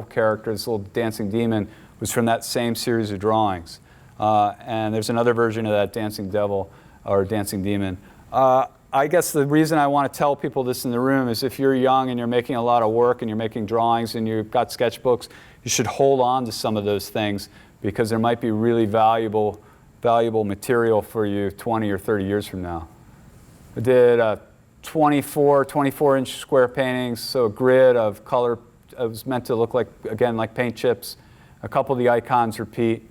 character, this little dancing demon, was from that same series of drawings. And there's another version of that dancing devil or dancing demon. I guess the reason I want to tell people this in the room is if you're young and you're making a lot of work and you're making drawings and you've got sketchbooks, you should hold on to some of those things because there might be really valuable material for you 20 or 30 years from now. I did 24-inch square paintings, so a grid of color. It was meant to look like, again, like paint chips. A couple of the icons repeat.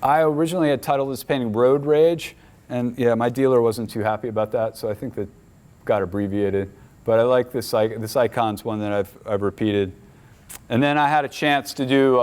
I originally had titled this painting Road Rage, And yeah, my dealer wasn't too happy about that, so I think that got abbreviated. But I like this icon's one that I've repeated. And then I had a chance to do,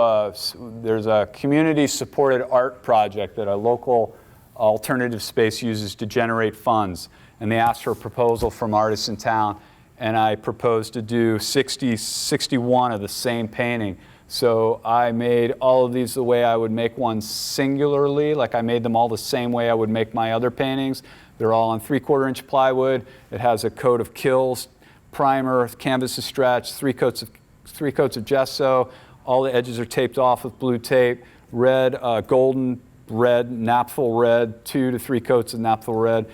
there's a community-supported art project that a local alternative space uses to generate funds. And they asked for a proposal from artists in town. And I proposed to do 61 of the same painting. So I made all of these the way I would make one singularly, like I made them all the same way I would make my other paintings. They're all on 3/4-inch plywood. It has a coat of Kills, primer, canvas is stretched, three coats of gesso. All the edges are taped off with blue tape. Red, golden red, naphtha red, 2 to 3 coats of naphtha red.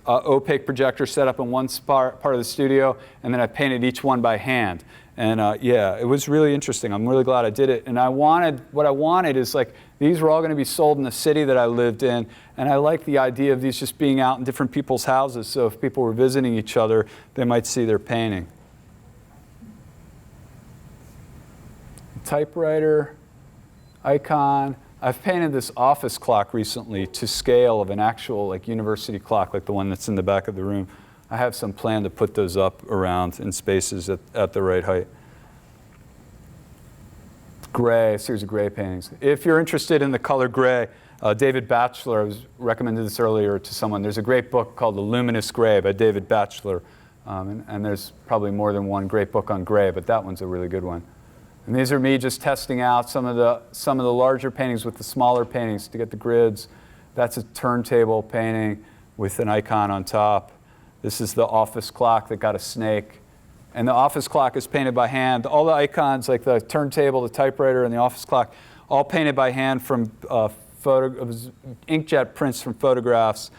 Opaque projector set up in one part of the studio, and then I painted each one by hand. And yeah, it was really interesting. I'm really glad I did it. And what I wanted is like, these were all going to be sold in the city that I lived in. And I like the idea of these just being out in different people's houses. So if people were visiting each other, they might see their painting. Typewriter, icon. I've painted this office clock recently to scale of an actual like university clock, like the one that's in the back of the room. I have some plan to put those up around in spaces at the right height. Gray, a series of gray paintings. If you're interested in the color gray, David Batchelor, I was recommended this earlier to someone. There's a great book called The Luminous Gray by David Batchelor. And there's probably more than one great book on gray, but that one's a really good one. And these are me just testing out some of the larger paintings with the smaller paintings to get the grids. That's a turntable painting with an icon on top. This is the office clock that got a snake. And the office clock is painted by hand. All the icons, like the turntable, the typewriter, and the office clock, all painted by hand from inkjet prints from photographs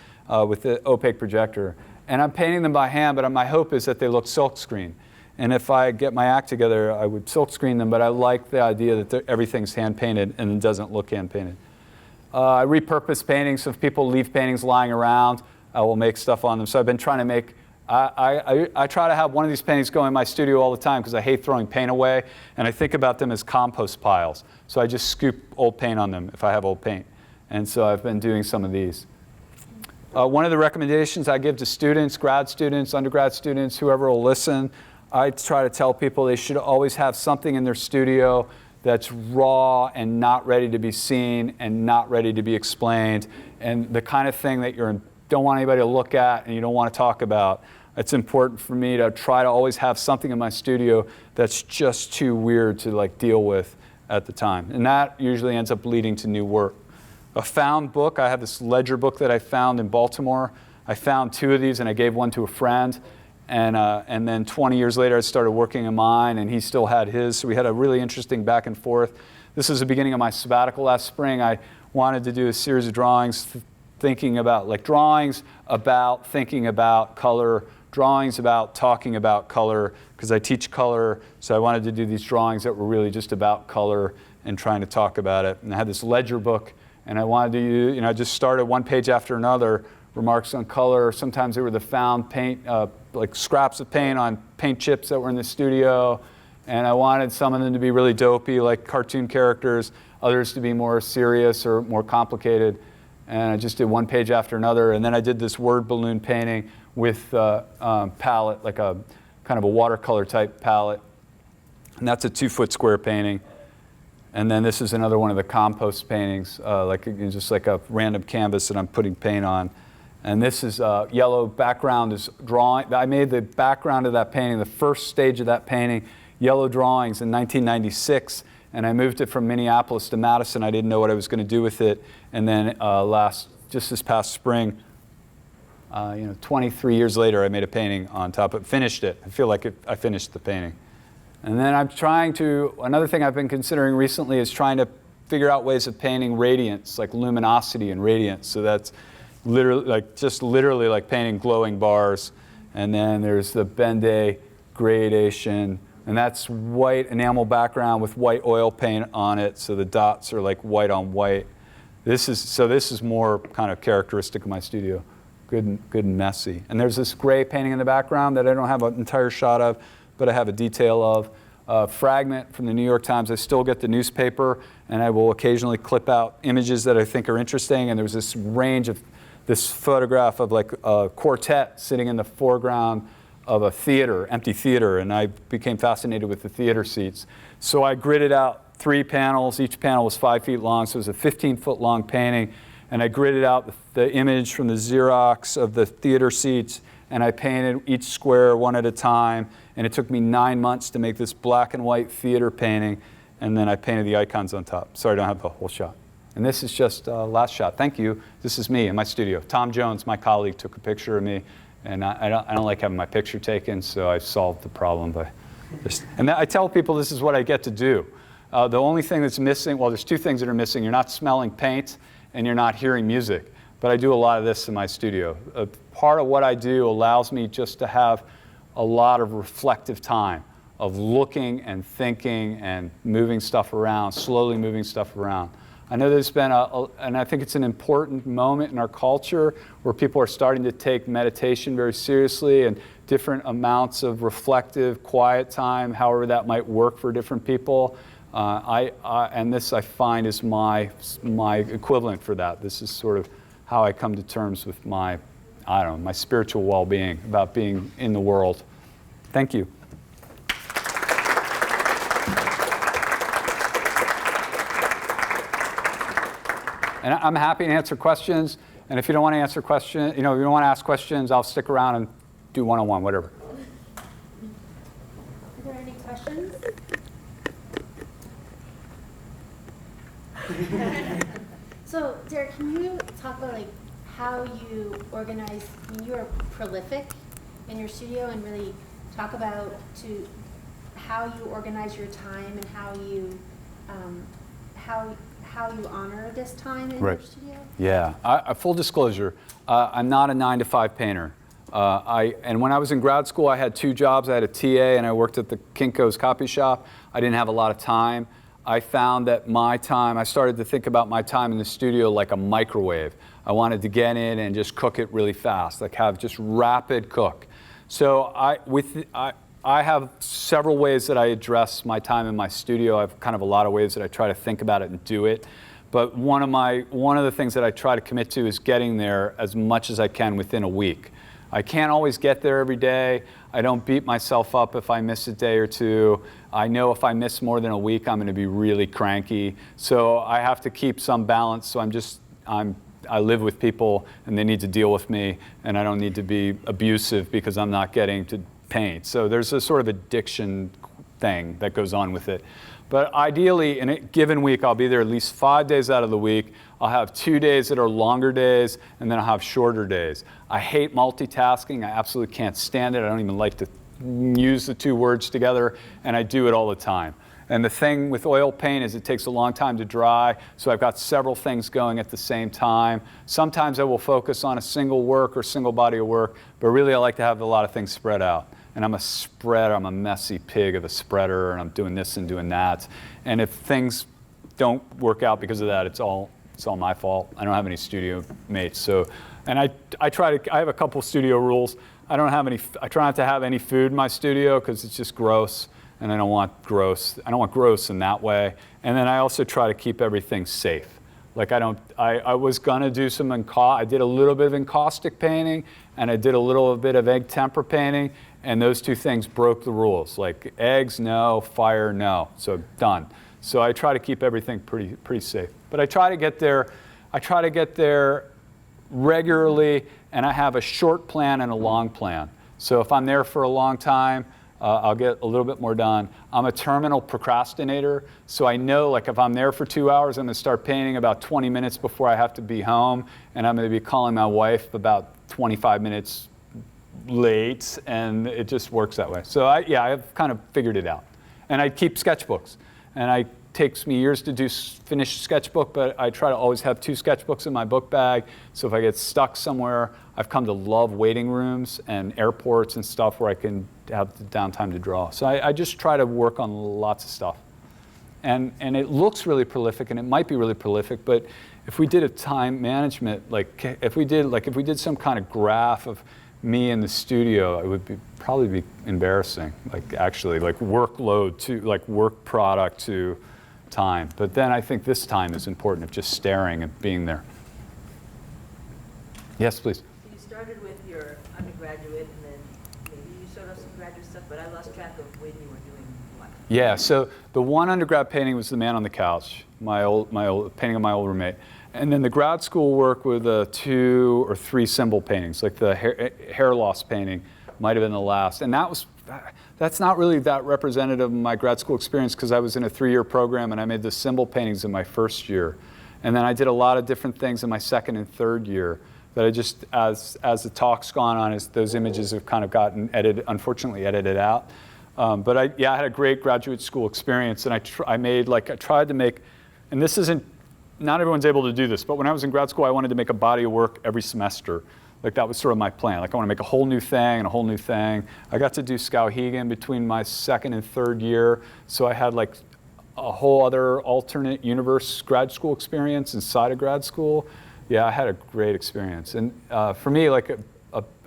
with the opaque projector. And I'm painting them by hand, but my hope is that they look silkscreen. And if I get my act together, I would silkscreen them, but I like the idea that everything's hand-painted and it doesn't look hand-painted. I repurpose paintings. So if people leave paintings lying around, I will make stuff on them. So I've been trying to make, I try to have one of these paintings go in my studio all the time because I hate throwing paint away, and I think about them as compost piles. So I just scoop old paint on them if I have old paint. And so I've been doing some of these. One of the recommendations I give to students, grad students, undergrad students, whoever will listen, I try to tell people they should always have something in their studio that's raw and not ready to be seen and not ready to be explained, and the kind of thing that you don't want anybody to look at and you don't want to talk about. It's important for me to try to always have something in my studio that's just too weird to like deal with at the time. And that usually ends up leading to new work. A found book, I have this ledger book that I found in Baltimore. I found 2 of these and I gave one to a friend. And then 20 years later, I started working on mine, and he still had his. So we had a really interesting back and forth. This was the beginning of my sabbatical last spring. I wanted to do a series of drawings thinking about, like drawings about thinking about color, drawings about talking about color, because I teach color. So I wanted to do these drawings that were really just about color and trying to talk about it. And I had this ledger book, and I wanted to, I just started one page after another, remarks on color. Sometimes they were the found paint, like scraps of paint on paint chips that were in the studio. And I wanted some of them to be really dopey, like cartoon characters, others to be more serious or more complicated. And I just did one page after another. And then I did this word balloon painting with palette, like a kind of a watercolor type palette. And that's a 2-foot square painting. And then this is another one of the compost paintings, just like a random canvas that I'm putting paint on. And this is yellow background is drawing. I made the background of that painting, the first stage of that painting, yellow drawings in 1996. And I moved it from Minneapolis to Madison. I didn't know what I was going to do with it. And then just this past spring, 23 years later, I made a painting on top of it, finished it. I feel like I finished the painting. And then another thing I've been considering recently is trying to figure out ways of painting radiance, like luminosity and radiance. So that's literally like painting glowing bars. And then there's the Ben-Day gradation, and that's white enamel background with white oil paint on it, so the dots are like white on white. This is more kind of characteristic of my studio, good and messy. And there's this gray painting in the background that I don't have an entire shot of, but I have a detail of. Fragment from the New York Times. I still get the newspaper, and I will occasionally clip out images that I think are interesting. And there was this range of this photograph of like a quartet sitting in the foreground of a theater, empty theater, and I became fascinated with the theater seats. So I gridded out 3 panels. Each panel was 5 feet long, so it was a 15-foot long painting. And I gridded out the image from the Xerox of the theater seats, and I painted each square one at a time. And it took me 9 months to make this black and white theater painting, and then I painted the icons on top. Sorry, I don't have the whole shot. And this is just last shot. Thank you. This is me in my studio. Tom Jones, my colleague, took a picture of me. And I don't like having my picture taken, so I solved the problem by just. And I tell people this is what I get to do. The only thing that's missing, well, there's 2 things that are missing. You're not smelling paint, and you're not hearing music. But I do a lot of this in my studio. Part of what I do allows me just to have a lot of reflective time of looking and thinking and moving stuff around, slowly moving stuff around. I know there's been and I think it's an important moment in our culture where people are starting to take meditation very seriously and different amounts of reflective, quiet time, however that might work for different people. And this I find is my equivalent for that. This is sort of how I come to terms with my spiritual well-being, about being in the world. Thank you. And I'm happy to answer questions. And if you don't want to answer questions, if you don't want to ask questions, I'll stick around and do one-on-one, whatever. Are there any questions? So, Derrick, can you talk about how you organize? I mean, you are prolific in your studio, and really talk about how you organize your time and how you honor this time in your studio. Yeah. Full disclosure, I'm not a 9-to-5 painter. And when I was in grad school, I had 2 jobs. I had a TA, and I worked at the Kinko's copy shop. I didn't have a lot of time. I found that I started to think about my time in the studio like a microwave. I wanted to get in and just cook it really fast, like have just rapid cook. So I have several ways that I address my time in my studio. I have kind of a lot of ways that I try to think about it and do it. But one of the things that I try to commit to is getting there as much as I can within a week. I can't always get there every day. I don't beat myself up if I miss a day or 2. I know if I miss more than a week, I'm going to be really cranky. So I have to keep some balance. So I live with people, and they need to deal with me, and I don't need to be abusive because I'm not getting to paint. So there's a sort of addiction thing that goes on with it. But ideally, in a given week, I'll be there at least 5 days out of the week. I'll have 2 days that are longer days, and then I'll have shorter days. I hate multitasking. I absolutely can't stand it. I don't even like to use the 2 words together, and I do it all the time. And the thing with oil paint is it takes a long time to dry, so I've got several things going at the same time. Sometimes I will focus on a single work or single body of work, but really I like to have a lot of things spread out. And I'm a messy pig of a spreader, and I'm doing this and doing that. And if things don't work out because of that, it's all my fault. I don't have any studio mates. So, and I have a couple studio rules. I try not to have any food in my studio because it's just gross, and I don't want gross in that way. And then I also try to keep everything safe. Like I was gonna do I did a little bit of encaustic painting, and I did a little bit of egg tempera painting, and those 2 things broke the rules. Like eggs, no; fire, no. So done. So I try to keep everything pretty safe. But I try to get there regularly, and I have a short plan and a long plan. So if I'm there for a long time, I'll get a little bit more done. I'm a terminal procrastinator, so I know like if I'm there for 2 hours, I'm gonna start painting about 20 minutes before I have to be home, and I'm gonna be calling my wife about 25 minutes late, and it just works that way. So I've kind of figured it out. And I keep sketchbooks, and it takes me years to finish a sketchbook, but I try to always have 2 sketchbooks in my book bag. So if I get stuck somewhere, I've come to love waiting rooms and airports and stuff where I can have the downtime to draw. So I just try to work on lots of stuff. And it looks really prolific, and it might be really prolific, but if we did a time management, if we did some kind of graph of me in the studio, it would probably be embarrassing, workload to work product to time. But then I think this time is important of just staring and being there. Yes, please. So you started with your undergraduate, and then maybe you showed us some graduate stuff, but I lost track of when you were doing what. Yeah, so the one undergrad painting was The Man on the Couch, my old painting of my old roommate. And then the grad school work with 2 or 3 symbol paintings, like the hair loss painting might have been the last. And that's not really that representative of my grad school experience because I was in a 3-year program and I made the symbol paintings in my first year. And then I did a lot of different things in my second and third year that I just, as the talk's gone on, as those images have kind of gotten unfortunately edited out. But I had a great graduate school experience, and I tried to make, and this isn't, not everyone's able to do this, but when I was in grad school, I wanted to make a body of work every semester. Like that was sort of my plan. Like I want to make a whole new thing and a whole new thing. I got to do Skowhegan between my second and third year, so I had like a whole other alternate universe grad school experience inside of grad school. Yeah, I had a great experience. And for me, like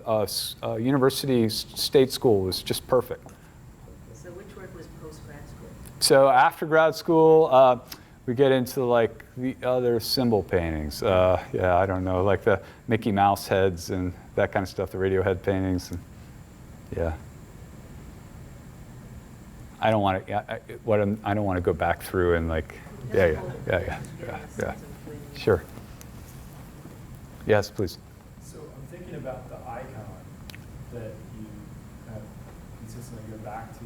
a university state school was just perfect. So which work was post-grad school? So after grad school, we get into like the other symbol paintings. Yeah, I don't know, like the Mickey Mouse heads and that kind of stuff, the Radiohead paintings. And, yeah. I don't want to go back through and like, yeah. Sure. Yes, please. So I'm thinking about the icon that you kind of consistently go back to,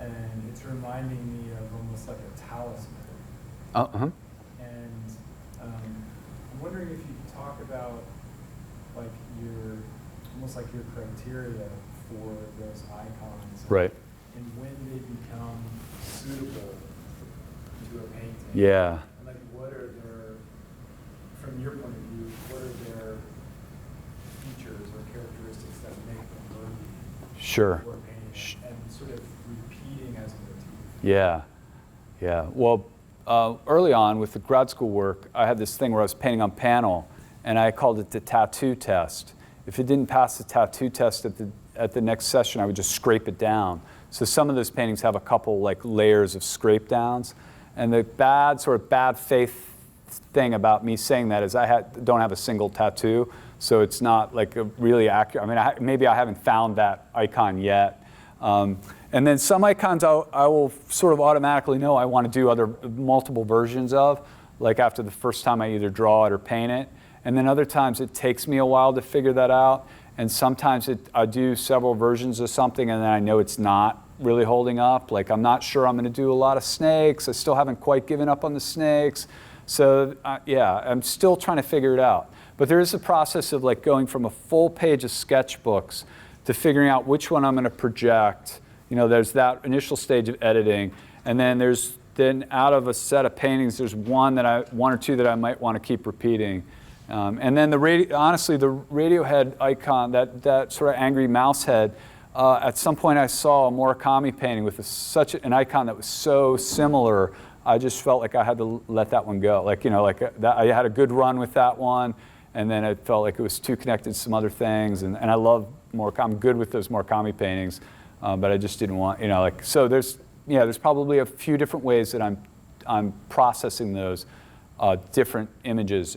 and it's reminding me of almost like a talisman. Uh-huh. And I'm wondering if you could talk about like almost like your criteria for those icons. Right. And when they become suitable to a painting. Yeah. And like what are from your point of view, what are their features or characteristics that make them worthy Sure. for painting and sort of repeating as a motif? Yeah. Yeah. Well, early on with the grad school work, I had this thing where I was painting on panel, and I called it the tattoo test. If it didn't pass the tattoo test at the next session, I would just scrape it down. So some of those paintings have a couple like layers of scrape downs. And the bad faith thing about me saying that is I don't have a single tattoo, so it's not like a really accurate. I mean, maybe I haven't found that icon yet. And then some icons I will sort of automatically know I want to do multiple versions of, like after the first time I either draw it or paint it. And then other times it takes me a while to figure that out. And sometimes I do several versions of something and then I know it's not really holding up. Like I'm not sure I'm going to do a lot of snakes. I still haven't quite given up on the snakes. So yeah, I'm still trying to figure it out. But there is a process of like going from a full page of sketchbooks to figuring out which one I'm going to project. You know, there's that initial stage of editing, and then out of a set of paintings, there's one or two that I might want to keep repeating. And then honestly, the Radiohead icon, that sort of angry mouse head, at some point I saw a Murakami painting with such an icon that was so similar. I just felt like I had to let that one go. Like, you know, like I had a good run with that one, and then it felt like it was too connected to some other things. And I love Murakami. I'm good with those Murakami paintings, but I just didn't want, you know, like, so there's probably a few different ways that I'm processing those different images.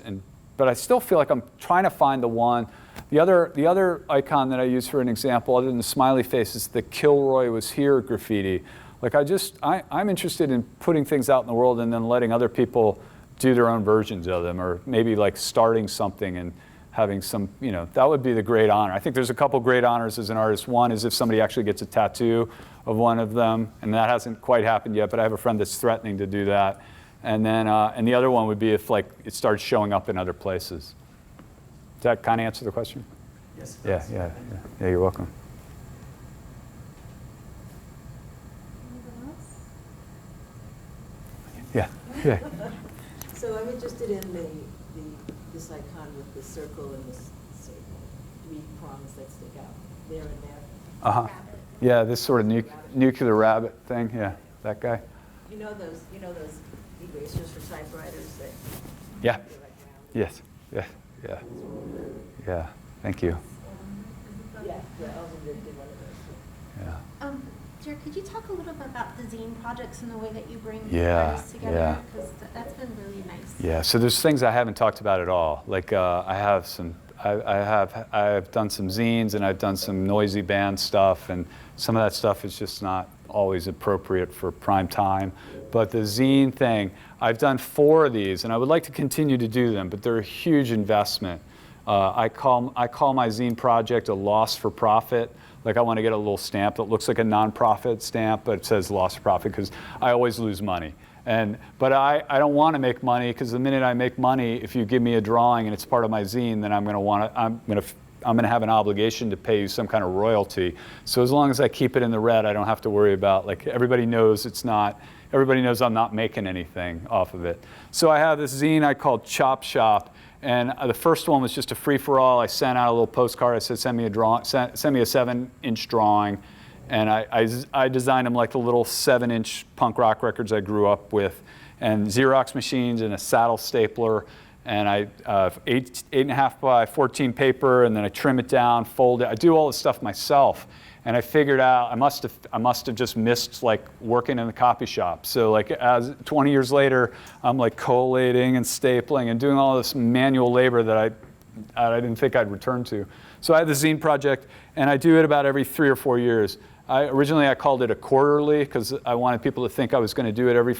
But I still feel like I'm trying to find the one. The other icon that I use for an example, other than the smiley face, is the Kilroy was here graffiti. Like I'm interested in putting things out in the world and then letting other people do their own versions of them, or maybe like starting something and having some, you know, that would be the great honor. I think there's a couple great honors as an artist. One is if somebody actually gets a tattoo of one of them, and that hasn't quite happened yet, but I have a friend that's threatening to do that. And then, and the other one would be if like it starts showing up in other places. Does that kind of answer the question? Yes. Yeah, you're welcome. Anyone else? Yeah. So I'm interested in this icon with the circle and the three prongs that stick out there and there. Uh-huh. Yeah, this sort of nuclear rabbit thing. Yeah, that guy. You know those erasers for typewriters that. Yeah. they're like round? Yes. Yeah. Thank you. Yeah, Elvin did one of those. Yeah. Derrick, could you talk a little bit about the Zine projects and the way that you bring Yeah, artists together? yeah. Because that's been really nice. Yeah. So there's things I haven't talked about at all. Like I have I've done some zines and I've done some noisy band stuff, and some of that stuff is just not always appropriate for prime time. But the zine thing, I've done 4 of these, and I would like to continue to do them, but they're a huge investment. I call my Zine Project a loss for profit. Like, I want to get a little stamp that looks like a nonprofit stamp, but it says loss for profit because I always lose money. But I don't want to make money, because the minute I make money, if you give me a drawing and it's part of my zine, then I'm going to have an obligation to pay you some kind of royalty. So as long as I keep it in the red, I don't have to worry about, like, everybody knows I'm not making anything off of it. So I have this zine I called Chop Shop, and the first one was just a free-for-all. I sent out a little postcard. I said, send me a 7-inch drawing. And I designed them like the little 7-inch punk rock records I grew up with, and Xerox machines and a saddle stapler, and I 8.5 by 14 paper, and then I trim it down, fold it. I do all this stuff myself, and I figured out I must have just missed, like, working in the copy shop. So, like, as 20 years later, I'm like collating and stapling and doing all this manual labor that I didn't think I'd return to. So I had the Zine Project, and I do it about every 3 or 4 years. Originally I called it a quarterly, because I wanted people to think I was going to do it every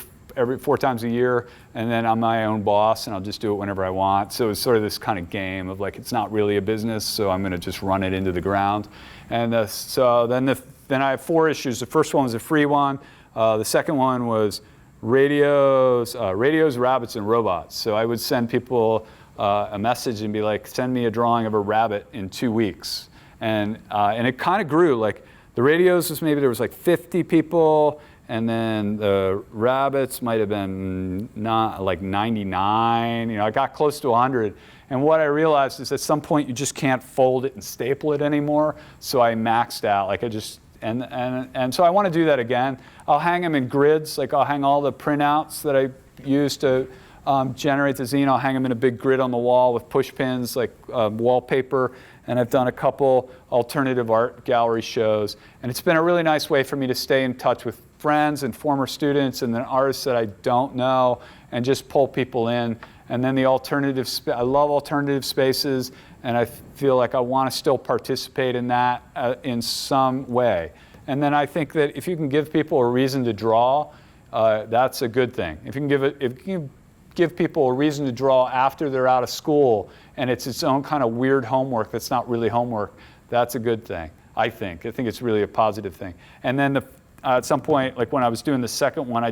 4 times a year, and then I'm my own boss and I'll just do it whenever I want. So it's sort of this kind of game of, like, it's not really a business, so I'm going to just run it into the ground. And so then I have 4 issues. The first one was a free one. The second one was radios, rabbits, and robots. So I would send people a message and be like, send me a drawing of a rabbit in 2 weeks. And it kind of grew. Like, the radios was maybe there was like 50 people, and then the rabbits might have been not like 99. I got close to 100. And what I realized is at some point you just can't fold it and staple it anymore. So I maxed out. Like, and so I want to do that again. I'll hang them in grids. Like, I'll hang all the printouts that I use to generate the zine. I'll hang them in a big grid on the wall with push pins, like wallpaper. And I've done a couple alternative art gallery shows. And it's been a really nice way for me to stay in touch with friends and former students and then artists that I don't know, and just pull people in. And then the alternative, I love alternative spaces, and I feel like I want to still participate in that in some way. And then I think that if you can give people a reason to draw, that's a good thing. If you can give people a reason to draw after they're out of school, and it's its own kind of weird homework that's not really homework, that's a good thing, I think. I think it's really a positive thing. And then at some point, like when I was doing the second one,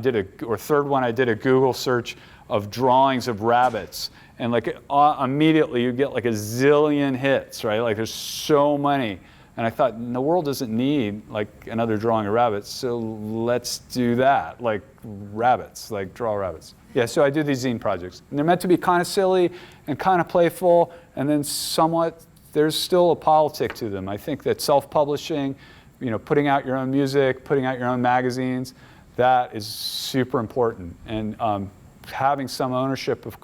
third one, I did a Google search of drawings of rabbits. And like immediately you get like a zillion hits, right? Like, there's so many. And I thought, the world doesn't need like another drawing of rabbits, so let's do that, like rabbits, like draw rabbits. Yeah, so I do these zine projects. And they're meant to be kind of silly and kind of playful, and then somewhat, there's still a politic to them. I think that self-publishing, putting out your own music, putting out your own magazines, that is super important. And having some ownership of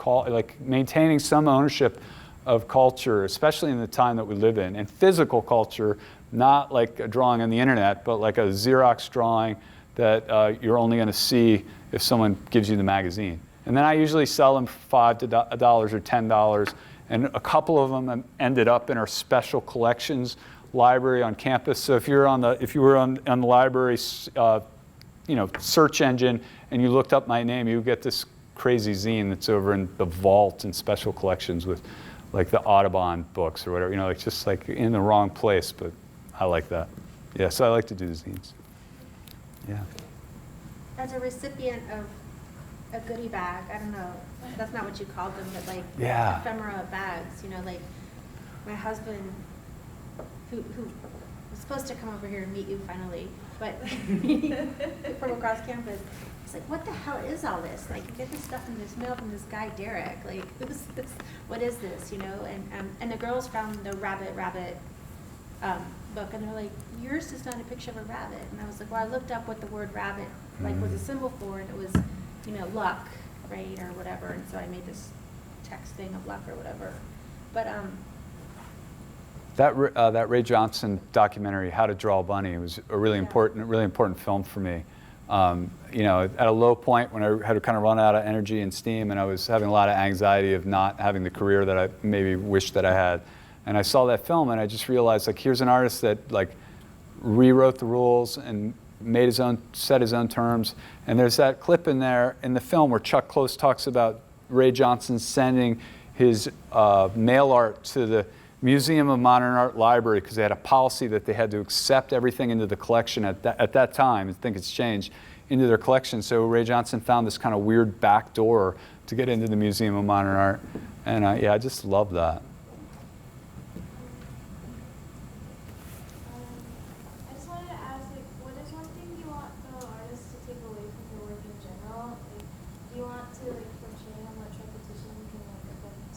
maintaining some ownership of culture, especially in the time that we live in, and physical culture, not like a drawing on the internet, but like a Xerox drawing that you're only going to see if someone gives you the magazine. And then I usually sell them for $5 or $10, and a couple of them ended up in our special collections library on campus. So if you were on the library search engine and you looked up my name, you would get this crazy zine that's over in the vault in special collections with like the Audubon books or whatever, it's just like in the wrong place, but I like that. Yeah, so I like to do the zines. Yeah. As a recipient of a goodie bag, I don't know, that's not what you called them, but like yeah. ephemera bags, like my husband, who was supposed to come over here and meet you finally, but from across campus, it's like, what the hell is all this? Like, you get this stuff in this mail from this guy Derrick. Like, what is this? And the girls found the rabbit book, and they're like, yours is not a picture of a rabbit. And I was like, well, I looked up what the word rabbit was a symbol for, and it was, luck, right, or whatever. And so I made this text thing of luck or whatever. But that Ray Johnson documentary, How to Draw a Bunny, was a really important film for me. At a low point when I had to kind of run out of energy and steam, and I was having a lot of anxiety of not having the career that I maybe wished that I had, And I saw that film and I just realized, like, here's an artist that like rewrote the rules and made his own, set his own terms. And there's that clip in there in the film where Chuck Close talks about Ray Johnson sending his mail art to the Museum of Modern Art Library because they had a policy that they had to accept everything into the collection at that time. I think it's changed, into their collection. So Ray Johnson found this kind of weird back door to get into the Museum of Modern Art. And yeah, I just love that. I just wanted to ask, like, what is one thing you want the artist to take away from your work in general? Like, do you want to like portray how much repetition can like affect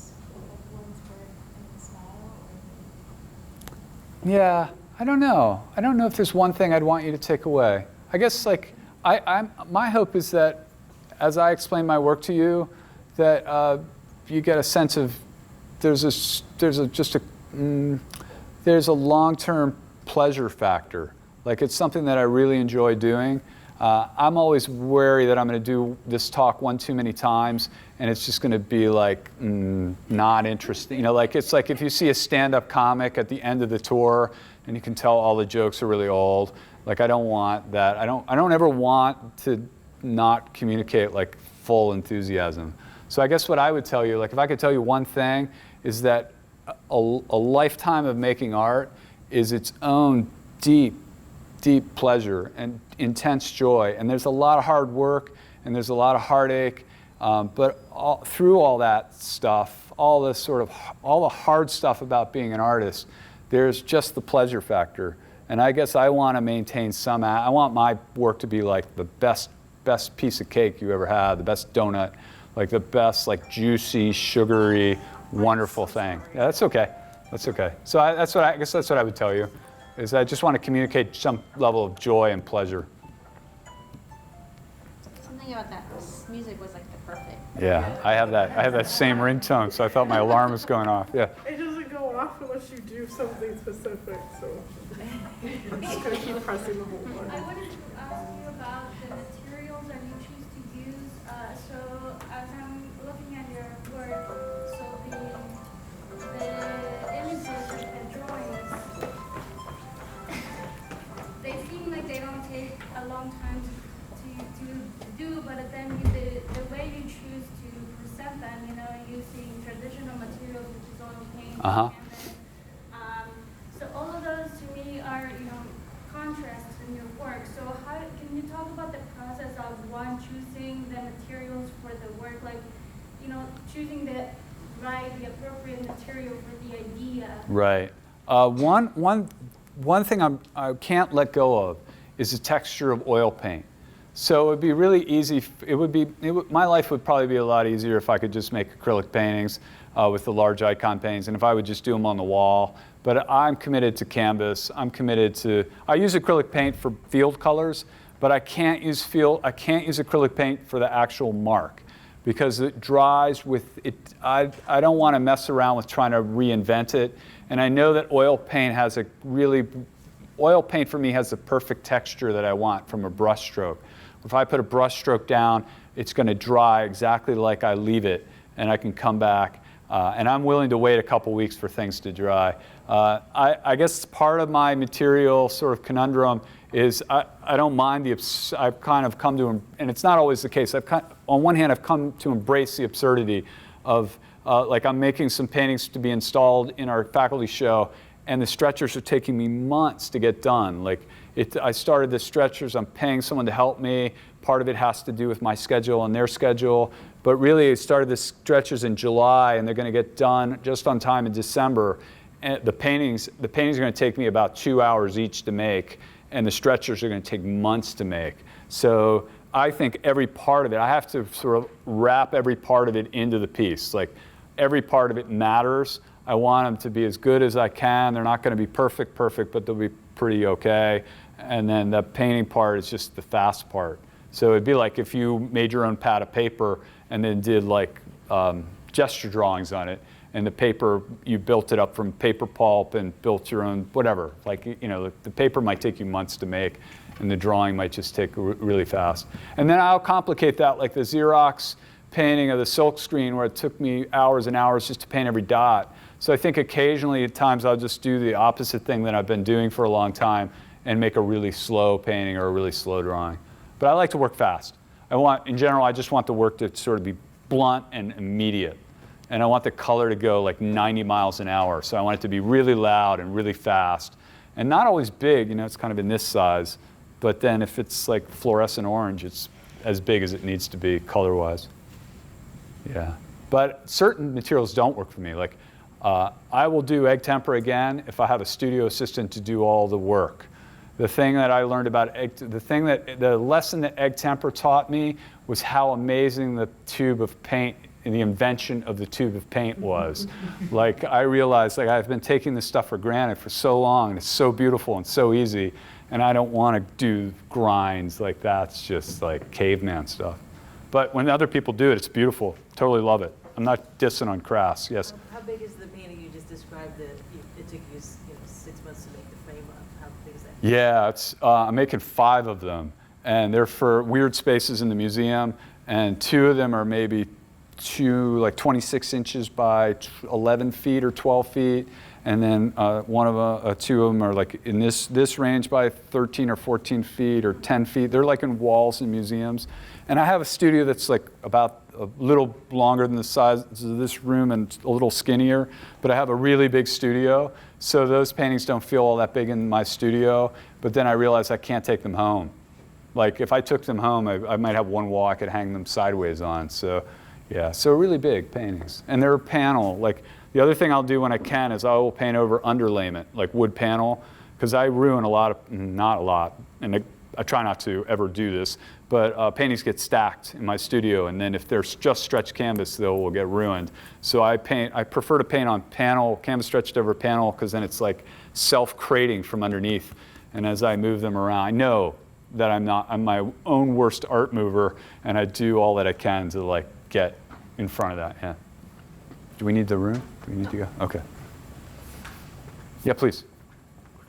one's work and style? Or... Yeah, I don't know. I don't know if there's one thing I'd want you to take away. I guess like my hope is that as I explain my work to you, that you get a sense of there's a long-term pleasure factor. Like it's something that I really enjoy doing. I'm always wary that I'm going to do this talk one too many times, and it's just going to be like not interesting. You know, like it's like if you see a stand-up comic at the end of the tour, and you can tell all the jokes are really old. Like I don't want that. I don't ever want to not communicate like full enthusiasm. So I guess what I would tell you, like if I could tell you one thing, is that a lifetime of making art is its own deep, deep pleasure and intense joy. And there's a lot of hard work and there's a lot of heartache, but through all that stuff, all the hard stuff about being an artist, there's just the pleasure factor. And I guess I want to maintain I want my work to be like the best piece of cake you ever had, the best donut, like the best like juicy, sugary, wonderful thing. Yeah, that's okay. That's okay. So I guess that's what I would tell you, is I just want to communicate some level of joy and pleasure. Something about that music was like the perfect. Yeah, I have that same ringtone, so I thought my alarm was going off. Yeah. It doesn't go off unless you do something specific, so I'm just going to keep pressing the whole button. I wanted to ask you about the materials that you choose to use. So as I'm looking at your work, so the images and the drawings, they seem like they don't take a long time to do, but then the way you choose to present them, you know, using traditional materials, which is oil paint, Uh-huh. and then, so all of those to me are, you know, contrasts in your work. So how can you talk about the process of one choosing the materials for the work, like, you know, choosing the appropriate material for the idea? Right. One thing I can't let go of is the texture of oil paint. So it would be really easy. My life would probably be a lot easier if I could just make acrylic paintings with the large icon paintings, and if I would just do them on the wall. But I'm committed to canvas. I use acrylic paint for field colors, but I can't use acrylic paint for the actual mark because it dries with it. I don't want to mess around with trying to reinvent it. And I know that oil paint for me has the perfect texture that I want from a brush stroke. If I put a brush stroke down, it's going to dry exactly like I leave it, and I can come back. And I'm willing to wait a couple weeks for things to dry. I guess part of my material sort of conundrum is I don't mind I've kind of come to, and it's not always the case. On one hand, I've come to embrace the absurdity of, like I'm making some paintings to be installed in our faculty show, and the stretchers are taking me months to get done. I started the stretchers, I'm paying someone to help me. Part of it has to do with my schedule and their schedule. But really, I started the stretchers in July, and they're going to get done just on time in December. And the paintings are going to take me about 2 hours each to make, and the stretchers are going to take months to make. So I think every part of it, I have to sort of wrap every part of it into the piece. Like every part of it matters. I want them to be as good as I can. They're not going to be perfect, but they'll be pretty okay. And then the painting part is just the fast part. So it'd be like if you made your own pad of paper and then did like gesture drawings on it, and the paper, you built it up from paper pulp and built your own whatever. Like, you know, the paper might take you months to make, and the drawing might just take really fast. And then I'll complicate that, like the Xerox painting of the silk screen where it took me hours and hours just to paint every dot. So I think occasionally at times I'll just do the opposite thing that I've been doing for a long time and make a really slow painting or a really slow drawing. But I like to work fast. In general, I just want the work to sort of be blunt and immediate. And I want the color to go like 90 miles an hour. So I want it to be really loud and really fast. And not always big, it's kind of in this size. But then if it's like fluorescent orange, it's as big as it needs to be color-wise. Yeah. But certain materials don't work for me. Like I will do egg temper again if I have a studio assistant to do all the work. The thing that I learned about the lesson that egg temper taught me was how amazing the tube of paint and the invention of the tube of paint was. Like I realized I've been taking this stuff for granted for so long, and it's so beautiful and so easy, and I don't want to do grinds like that's just like caveman stuff. But when other people do it, it's beautiful. Totally love it. I'm not dissing on crafts. Yes. How big is the painting you just described that it took you 6 months to make the frame of? How big is that? Yeah, I'm making 5 of them, and they're for weird spaces in the museum, and 2 of them are maybe 26 inches by 11 feet or 12 feet, and then 2 of them are like in this range by 13 or 14 feet or 10 feet. They're like in walls in museums. And I have a studio that's like about a little longer than the size of this room and a little skinnier, but I have a really big studio. So those paintings don't feel all that big in my studio, but then I realize I can't take them home. Like if I took them home, I might have one wall I could hang them sideways on. So yeah, so really big paintings. And they're panel. Like the other thing I'll do when I can is I will paint over underlayment, like wood panel, because I ruin not a lot, and I try not to ever do this, but paintings get stacked in my studio, and then if they're just stretched canvas, they will get ruined. So I prefer to paint on panel, canvas stretched over panel, because then it's like self-crating from underneath. And as I move them around, I know that I'm my own worst art mover, and I do all that I can to like get in front of that. Yeah. Do we need the room? Do we need to go? Okay. Yeah, please.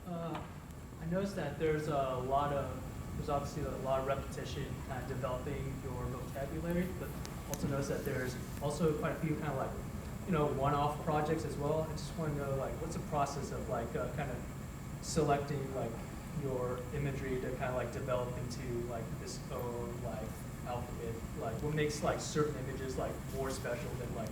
I noticed that there's obviously a lot of repetition kind of developing your vocabulary, but also notice that there's also quite a few kind of like, one-off projects as well. I just want to know like what's the process of like kind of selecting like your imagery to kind of like develop into like this own like alphabet, like what makes like certain images like more special than like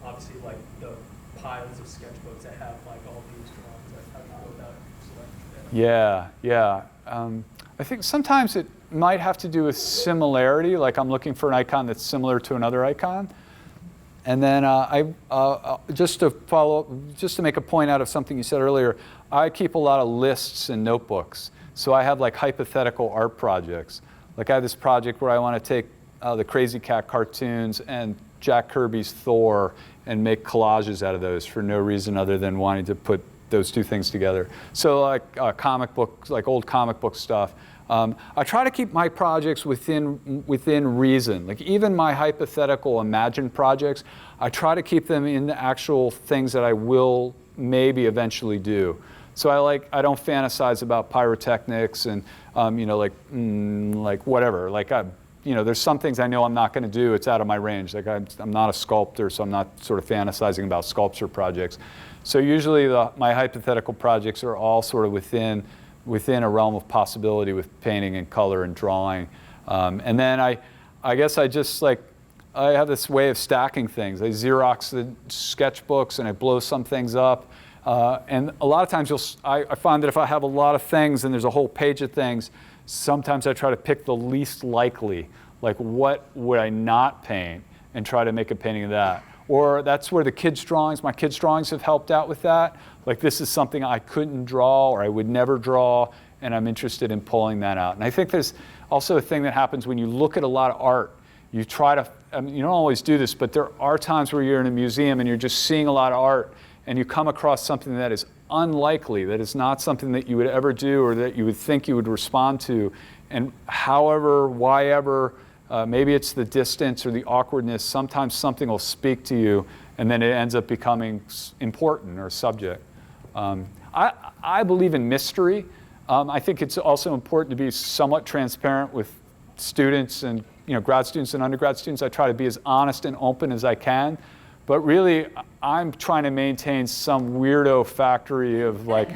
obviously like the piles of sketchbooks that have like all these drawings. Like how do you go about selecting them? Yeah. I think sometimes it might have to do with similarity, like I'm looking for an icon that's similar to another icon. And then just to make a point out of something you said earlier, I keep a lot of lists and notebooks. So I have like hypothetical art projects. Like I have this project where I want to take the Crazy Cat cartoons and Jack Kirby's Thor and make collages out of those for no reason other than wanting to put those 2 things together. So like comic books, like old comic book stuff. I try to keep my projects within reason. Like even my hypothetical imagined projects, I try to keep them in the actual things that I will maybe eventually do. So I don't fantasize about pyrotechnics and like whatever. Like there's some things I know I'm not going to do. It's out of my range. Like I'm not a sculptor, so I'm not sort of fantasizing about sculpture projects. So usually my hypothetical projects are all sort of within a realm of possibility with painting and color and drawing. And then I guess I just like, I have this way of stacking things. I Xerox the sketchbooks and I blow some things up. And a lot of times I find that if I have a lot of things and there's a whole page of things, sometimes I try to pick the least likely, like what would I not paint, and try to make a painting of that. Or that's where my kids' drawings have helped out with that. Like this is something I couldn't draw or I would never draw, and I'm interested in pulling that out. And I think there's also a thing that happens when you look at a lot of art. You try to, you don't always do this, but there are times where you're in a museum and you're just seeing a lot of art and you come across something that is unlikely, that is not something that you would ever do or that you would think you would respond to. And however, why ever, maybe it's the distance or the awkwardness, sometimes something will speak to you and then it ends up becoming important or subject. I believe in mystery. I think it's also important to be somewhat transparent with students and grad students and undergrad students. I try to be as honest and open as I can, But really, I'm trying to maintain some weirdo factory of like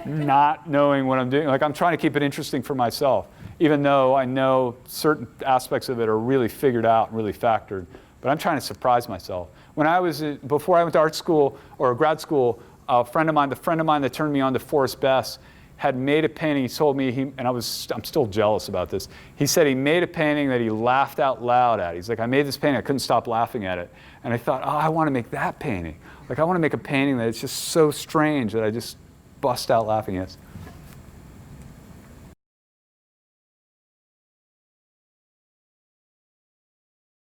not knowing what I'm doing. Like I'm trying to keep it interesting for myself, even though I know certain aspects of it are really figured out and really factored. But I'm trying to surprise myself. When I was, before I went to art school or grad school, the friend of mine that turned me on to Forrest Best had made a painting. He told me, I'm still jealous about this. He said he made a painting that he laughed out loud at. He's like, I made this painting, I couldn't stop laughing at it. And I thought, oh, I want to make that painting. Like I want to make a painting that it's just so strange that I just bust out laughing at.